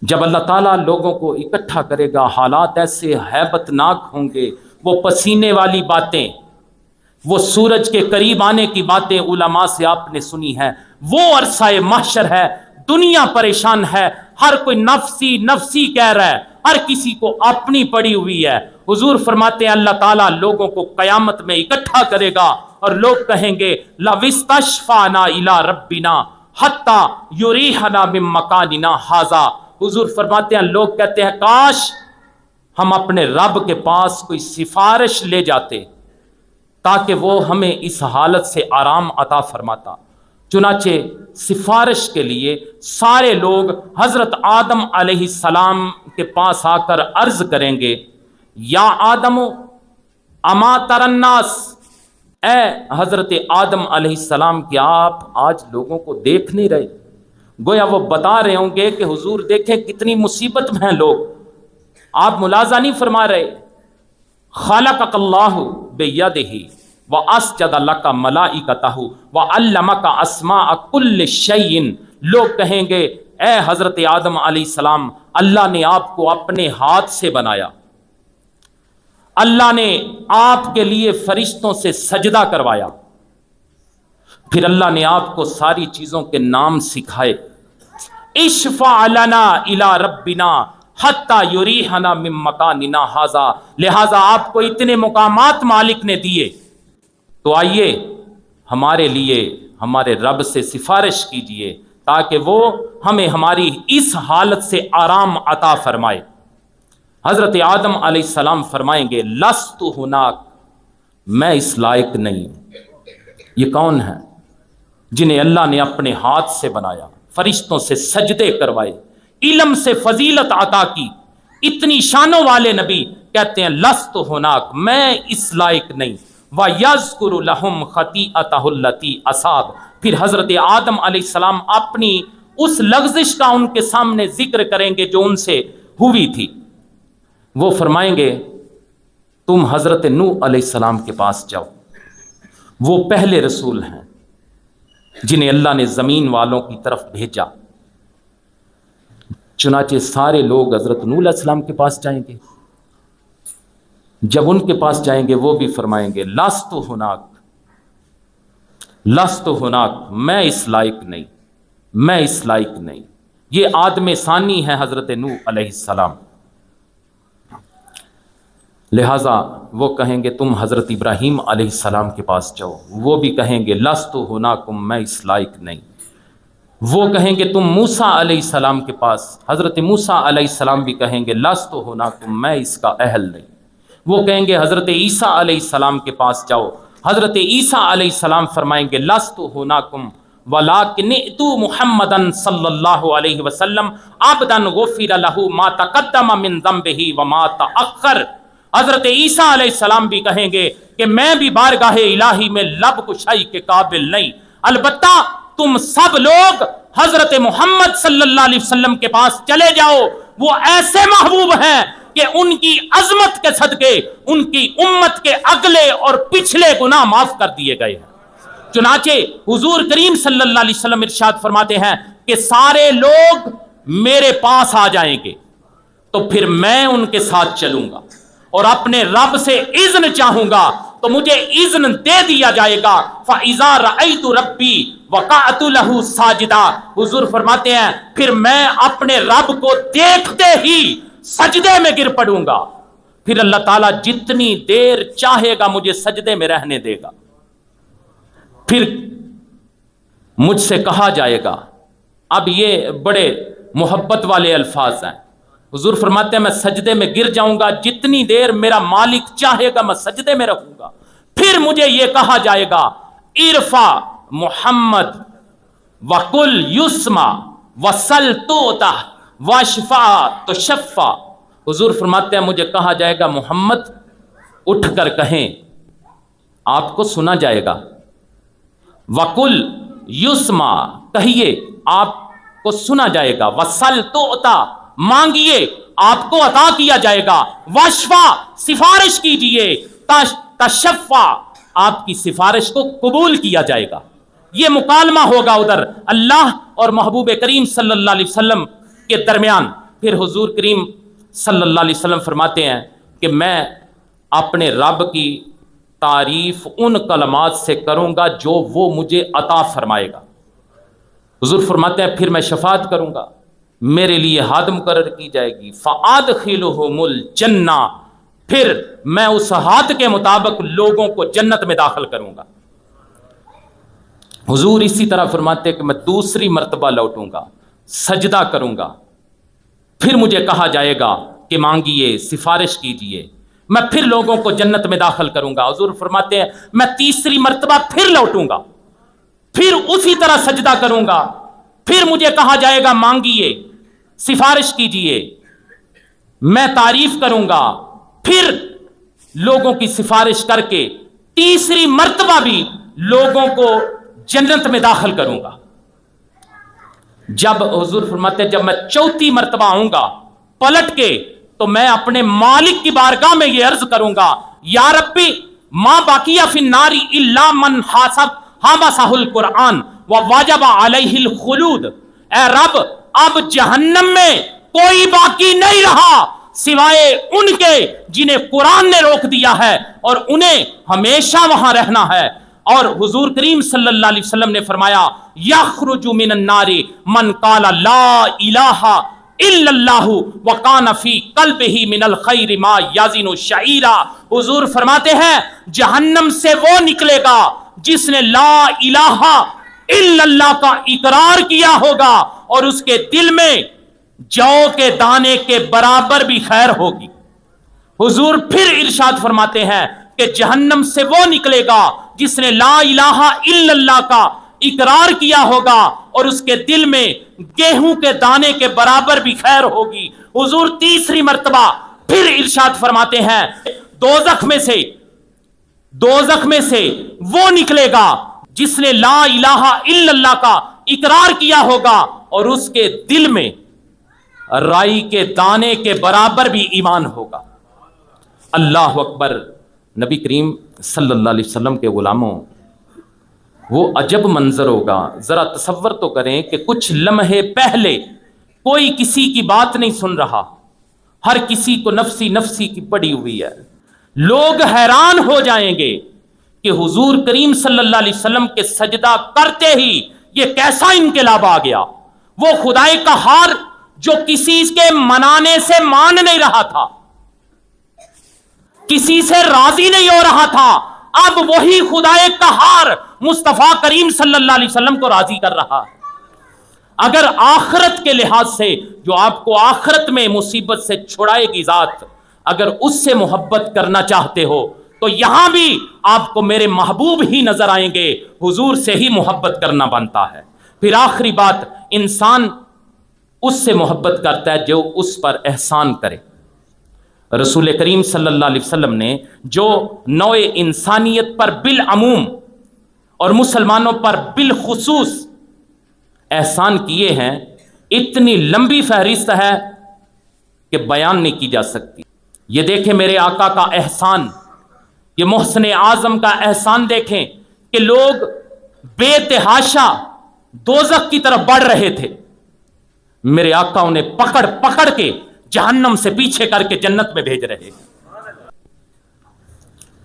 جب اللہ تعالیٰ لوگوں کو اکٹھا کرے گا، حالات ایسے ہیبت ناک ہوں گے، وہ پسینے والی باتیں، وہ سورج کے قریب آنے کی باتیں علماء سے آپ نے سنی ہیں، وہ عرصہ محشر ہے، دنیا پریشان ہے، ہر کوئی نفسی نفسی کہہ رہا ہے، ہر کسی کو اپنی پڑی ہوئی ہے۔ حضور فرماتے ہیں اللہ تعالیٰ لوگوں کو قیامت میں اکٹھا کرے گا اور لوگ کہیں گے لَوِ اسْتَشْفَعْنَا إِلَىٰ رَبِّنَا حَتَّى يُرِيحَنَا مِن مَّكَانِنَا هَٰذَا۔ حضور فرماتے ہیں لوگ کہتے ہیں کاش ہم اپنے رب کے پاس کوئی سفارش لے جاتے تاکہ وہ ہمیں اس حالت سے آرام عطا فرماتا۔ چنانچہ سفارش کے لیے سارے لوگ حضرت آدم علیہ السلام کے پاس آ کر عرض کریں گے یا آدم اما تر الناس، اے حضرت آدم علیہ السلام کہ آپ آج لوگوں کو دیکھ نہیں رہے؟ گویا وہ بتا رہے ہوں گے کہ حضور دیکھیں کتنی مصیبت میں ہیں لوگ، آپ ملاحظہ نہیں فرما رہے۔ خلقک اللہ بیدہ واسجد لک ملائکتہ وعلمک اسماء کل شیء۔ لوگ کہیں گے اے حضرت آدم علیہ السلام اللہ نے آپ کو اپنے ہاتھ سے بنایا، اللہ نے آپ کے لیے فرشتوں سے سجدہ کروایا، پھر اللہ نے آپ کو ساری چیزوں کے نام سکھائے۔ اشفع لنا الی ربنا حتی یریحنا من مکاننا ھذا، لہذا آپ کو اتنے مقامات مالک نے دیے، تو آئیے ہمارے لیے ہمارے رب سے سفارش کیجئے تاکہ وہ ہمیں ہماری اس حالت سے آرام عطا فرمائے۔ حضرت آدم علیہ السلام فرمائیں گے لست ہناک، میں اس لائق نہیں ہوں۔ یہ کون ہے؟ جنہیں اللہ نے اپنے ہاتھ سے بنایا، فرشتوں سے سجدے کروائے، علم سے فضیلت عطا کی، اتنی شانوں والے نبی کہتے ہیں لست ہناک، میں اس لائق نہیں۔ وَيَذْكُرُ لَهُمْ خَطِيئَتَهُ الَّتِي أَصَابَ، پھر حضرت آدم علیہ السلام اپنی اس لغزش کا ان کے سامنے ذکر کریں گے جو ان سے ہوئی تھی۔ وہ فرمائیں گے تم حضرت نوح علیہ السلام کے پاس جاؤ، وہ پہلے رسول ہیں جنہیں اللہ نے زمین والوں کی طرف بھیجا۔ چنانچہ سارے لوگ حضرت نوح علیہ السلام کے پاس جائیں گے، جب ان کے پاس جائیں گے وہ بھی فرمائیں گے لست ہناک، لست ہناک، میں اس لائق نہیں، میں اس لائق نہیں۔ یہ آدم ثانی ہے حضرت نوح علیہ السلام۔ لہٰذا وہ کہیں گے تم حضرت ابراہیم علیہ السلام کے پاس جاؤ، وہ بھی کہیں گے لست ہناکم، میں اس لائق نہیں۔ وہ کہیں گے تم موسیٰ علیہ السلام کے پاس، حضرت موسیٰ علیہ السلام بھی کہیں گے لست ہناکم، میں اس کا اہل نہیں۔ وہ کہیں گے حضرت عیسیٰ علیہ السلام کے پاس جاؤ، حضرت عیسیٰ علیہ السلام فرمائیں گے لست ہناکم ولکن ائتوا محمدا صلی اللہ علیہ وسلم عبدا غفر له ما تقدم من ذنبه وما تأخر۔ حضرت عیسیٰ علیہ السلام بھی کہیں گے کہ میں بھی بارگاہ الہی میں لب کشائی کے قابل نہیں، البتہ تم سب لوگ حضرت محمد صلی اللہ علیہ وسلم کے پاس چلے جاؤ، وہ ایسے محبوب ہیں کہ ان کی عظمت کے صدقے ان کی امت کے اگلے اور پچھلے گناہ معاف کر دیے گئے ہیں۔ چنانچہ حضور کریم صلی اللہ علیہ وسلم ارشاد فرماتے ہیں کہ سارے لوگ میرے پاس آ جائیں گے تو پھر میں ان کے ساتھ چلوں گا اور اپنے رب سے اذن چاہوں گا تو مجھے اذن دے دیا جائے گا۔ فَإِذَا رَأَيْتُ رَبِّي وَقَعْتُ لَهُ سَاجِدًا، حضور فرماتے ہیں پھر میں اپنے رب کو دیکھتے ہی سجدے میں گر پڑوں گا، پھر اللہ تعالیٰ جتنی دیر چاہے گا مجھے سجدے میں رہنے دے گا۔ پھر مجھ سے کہا جائے گا، اب یہ بڑے محبت والے الفاظ ہیں، حضور فرماتے ہیں میں سجدے میں گر جاؤں گا، جتنی دیر میرا مالک چاہے گا میں سجدے میں رہوں گا۔ پھر مجھے یہ کہا جائے گا ارفع محمد وقل یسمع وسل توطا واشفع تشفع۔ حضور فرماتے ہیں مجھے کہا جائے گا محمد اٹھ کر کہیں آپ کو سنا جائے گا، وقل یسمع کہیے آپ کو سنا جائے گا، وسل توطا مانگیے آپ کو عطا کیا جائے گا، واشفع سفارش کیجئے، تشفع آپ کی سفارش کو قبول کیا جائے گا۔ یہ مکالمہ ہوگا ادھر اللہ اور محبوب کریم صلی اللہ علیہ وسلم کے درمیان۔ پھر حضور کریم صلی اللہ علیہ وسلم فرماتے ہیں کہ میں اپنے رب کی تعریف ان کلمات سے کروں گا جو وہ مجھے عطا فرمائے گا۔ حضور فرماتے ہیں پھر میں شفاعت کروں گا، میرے لیے حد مقرر کی جائے گی، فَأَدْخِلُهُمُ الْجَنَّةَ، پھر میں اس حد کے مطابق لوگوں کو جنت میں داخل کروں گا۔ حضور اسی طرح فرماتے ہیں کہ میں دوسری مرتبہ لوٹوں گا، سجدہ کروں گا، پھر مجھے کہا جائے گا کہ مانگیے سفارش کیجئے، میں پھر لوگوں کو جنت میں داخل کروں گا۔ حضور فرماتے ہیں میں تیسری مرتبہ پھر لوٹوں گا، پھر اسی طرح سجدہ کروں گا، پھر مجھے کہا جائے گا مانگیے سفارش کیجئے، میں تعریف کروں گا، پھر لوگوں کی سفارش کر کے تیسری مرتبہ بھی لوگوں کو جنت میں داخل کروں گا۔ جب حضور فرماتے ہیں جب میں چوتھی مرتبہ آؤں گا پلٹ کے تو میں اپنے مالک کی بارگاہ میں یہ عرض کروں گا یا ربی ما باقیہ فی النار الا من حبسہ القرآن وواجب علیہ الخلود، اے رب اب جہنم میں کوئی باقی نہیں رہا سوائے ان کے جنہیں قرآن نے روک دیا ہے اور انہیں ہمیشہ وہاں رہنا ہے۔ اور حضور کریم صلی اللہ علیہ وسلم نے فرمایا یخرج من النار من قال لا الہ الا اللہ وکان فی قلبہ من الخیر ما یزن شعیرا۔ حضور فرماتے ہیں جہنم سے وہ نکلے گا جس نے لا الہ الا اللہ کا اقرار کیا ہوگا اور اس کے دل میں جو کے دانے کے برابر بھی خیر ہوگی۔ حضور پھر ارشاد فرماتے ہیں کہ جہنم سے وہ نکلے گا جس نے لا الہ الا اللہ کا اقرار کیا ہوگا اور اس کے دل میں گیہوں کے دانے کے برابر بھی خیر ہوگی۔ حضور تیسری مرتبہ پھر ارشاد فرماتے ہیں دوزخ میں سے وہ نکلے گا جس نے لا الہ الا اللہ کا اقرار کیا ہوگا اور اس کے دل میں رائی کے دانے کے برابر بھی ایمان ہوگا۔ اللہ اکبر۔ نبی کریم صلی اللہ علیہ وسلم کے غلاموں، وہ عجب منظر ہوگا، ذرا تصور تو کریں کہ کچھ لمحے پہلے کوئی کسی کی بات نہیں سن رہا، ہر کسی کو نفسی نفسی کی پڑی ہوئی ہے، لوگ حیران ہو جائیں گے کہ حضور کریم صلی اللہ علیہ وسلم کے سجدہ کرتے ہی یہ کیسا انقلاب آ گیا. وہ خدائے قہار جو کسی کے منانے سے مان نہیں رہا تھا، کسی سے راضی نہیں ہو رہا تھا، اب وہی خدائے قہار مصطفیٰ کریم صلی اللہ علیہ وسلم کو راضی کر رہا ہے. اگر آخرت کے لحاظ سے جو آپ کو آخرت میں مصیبت سے چھڑائے گی ذات، اگر اس سے محبت کرنا چاہتے ہو تو یہاں بھی آپ کو میرے محبوب ہی نظر آئیں گے، حضور سے ہی محبت کرنا بنتا ہے. پھر آخری بات، انسان اس سے محبت کرتا ہے جو اس پر احسان کرے. رسول کریم صلی اللہ علیہ وسلم نے جو نوع انسانیت پر بالعموم اور مسلمانوں پر بالخصوص احسان کیے ہیں، اتنی لمبی فہرست ہے کہ بیان نہیں کی جا سکتی. یہ دیکھیں میرے آقا کا احسان، یہ محسن اعظم کا احسان دیکھیں کہ لوگ بے تحاشا دوزخ کی طرف بڑھ رہے تھے، میرے آقا انہیں پکڑ پکڑ کے جہنم سے پیچھے کر کے جنت میں بھیج رہے.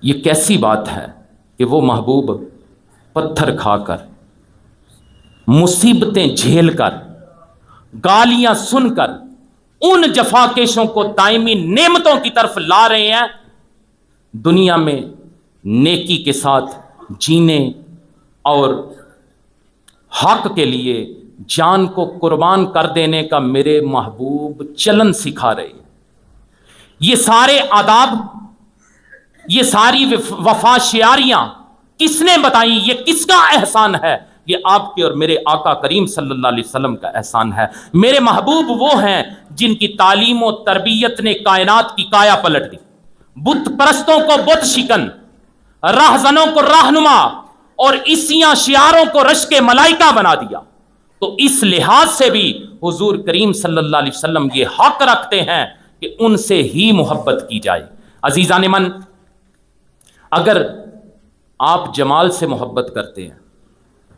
یہ کیسی بات ہے کہ وہ محبوب پتھر کھا کر، مصیبتیں جھیل کر، گالیاں سن کر ان جفاکیشوں کو دائمی نعمتوں کی طرف لا رہے ہیں. دنیا میں نیکی کے ساتھ جینے اور حق کے لیے جان کو قربان کر دینے کا میرے محبوب چلن سکھا رہے ہیں. یہ سارے آداب، یہ ساری وفا شیاریاں کس نے بتائیں؟ یہ کس کا احسان ہے؟ یہ آپ کے اور میرے آقا کریم صلی اللہ علیہ وسلم کا احسان ہے. میرے محبوب وہ ہیں جن کی تعلیم و تربیت نے کائنات کی کایا پلٹ دی، بت پرستوں کو بت شکن، راہزنوں کو راہنما اور عیسیاں شعاروں کو رشک ملائکہ بنا دیا. تو اس لحاظ سے بھی حضور کریم صلی اللہ علیہ وسلم یہ حق رکھتے ہیں کہ ان سے ہی محبت کی جائے. عزیزان من، اگر آپ جمال سے محبت کرتے ہیں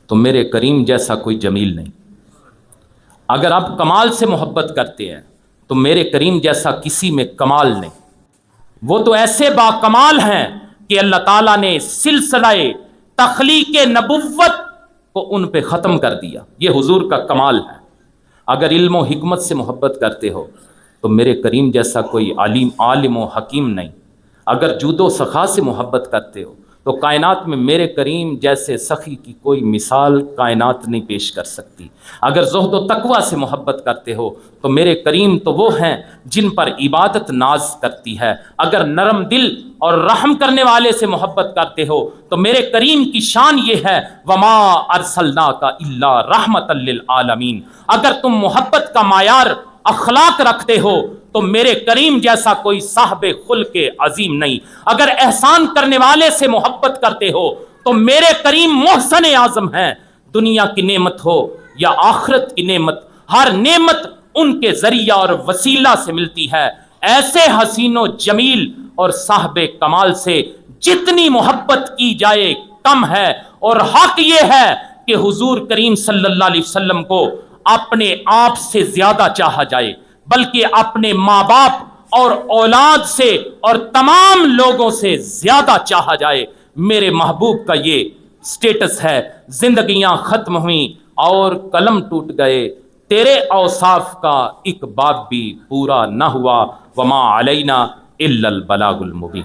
تو میرے کریم جیسا کوئی جمیل نہیں. اگر آپ کمال سے محبت کرتے ہیں تو میرے کریم جیسا کسی میں کمال نہیں. وہ تو ایسے با کمال ہیں کہ اللہ تعالیٰ نے سلسلہ تخلیق نبوت کو ان پہ ختم کر دیا. یہ حضور کا کمال ہے. اگر علم و حکمت سے محبت کرتے ہو تو میرے کریم جیسا کوئی عالم و حکیم نہیں. اگر جود و سخا سے محبت کرتے ہو تو کائنات میں میرے کریم جیسے سخی کی کوئی مثال کائنات نہیں پیش کر سکتی. اگر زہد و تقوی سے محبت کرتے ہو تو میرے کریم تو وہ ہیں جن پر عبادت ناز کرتی ہے. اگر نرم دل اور رحم کرنے والے سے محبت کرتے ہو تو میرے کریم کی شان یہ ہے وما ارسلناک الا رحمۃ للعالمین. اگر تم محبت کا معیار اخلاق رکھتے ہو تو میرے کریم جیسا کوئی صاحب خلق عظیم نہیں. اگر احسان کرنے والے سے محبت کرتے ہو تو میرے کریم محسن اعظم ہیں. دنیا کی نعمت ہو یا آخرت کی نعمت، ہر نعمت ان کے ذریعہ اور وسیلہ سے ملتی ہے. ایسے حسین و جمیل اور صاحب کمال سے جتنی محبت کی جائے کم ہے. اور حق یہ ہے کہ حضور کریم صلی اللہ علیہ وسلم کو اپنے آپ سے زیادہ چاہا جائے، بلکہ اپنے ماں باپ اور اولاد سے اور تمام لوگوں سے زیادہ چاہا جائے. میرے محبوب کا یہ سٹیٹس ہے. زندگیاں ختم ہوئیں اور قلم ٹوٹ گئے، تیرے اوصاف کا ایک باب بھی پورا نہ ہوا. وما علینا الا البلاغ المبین.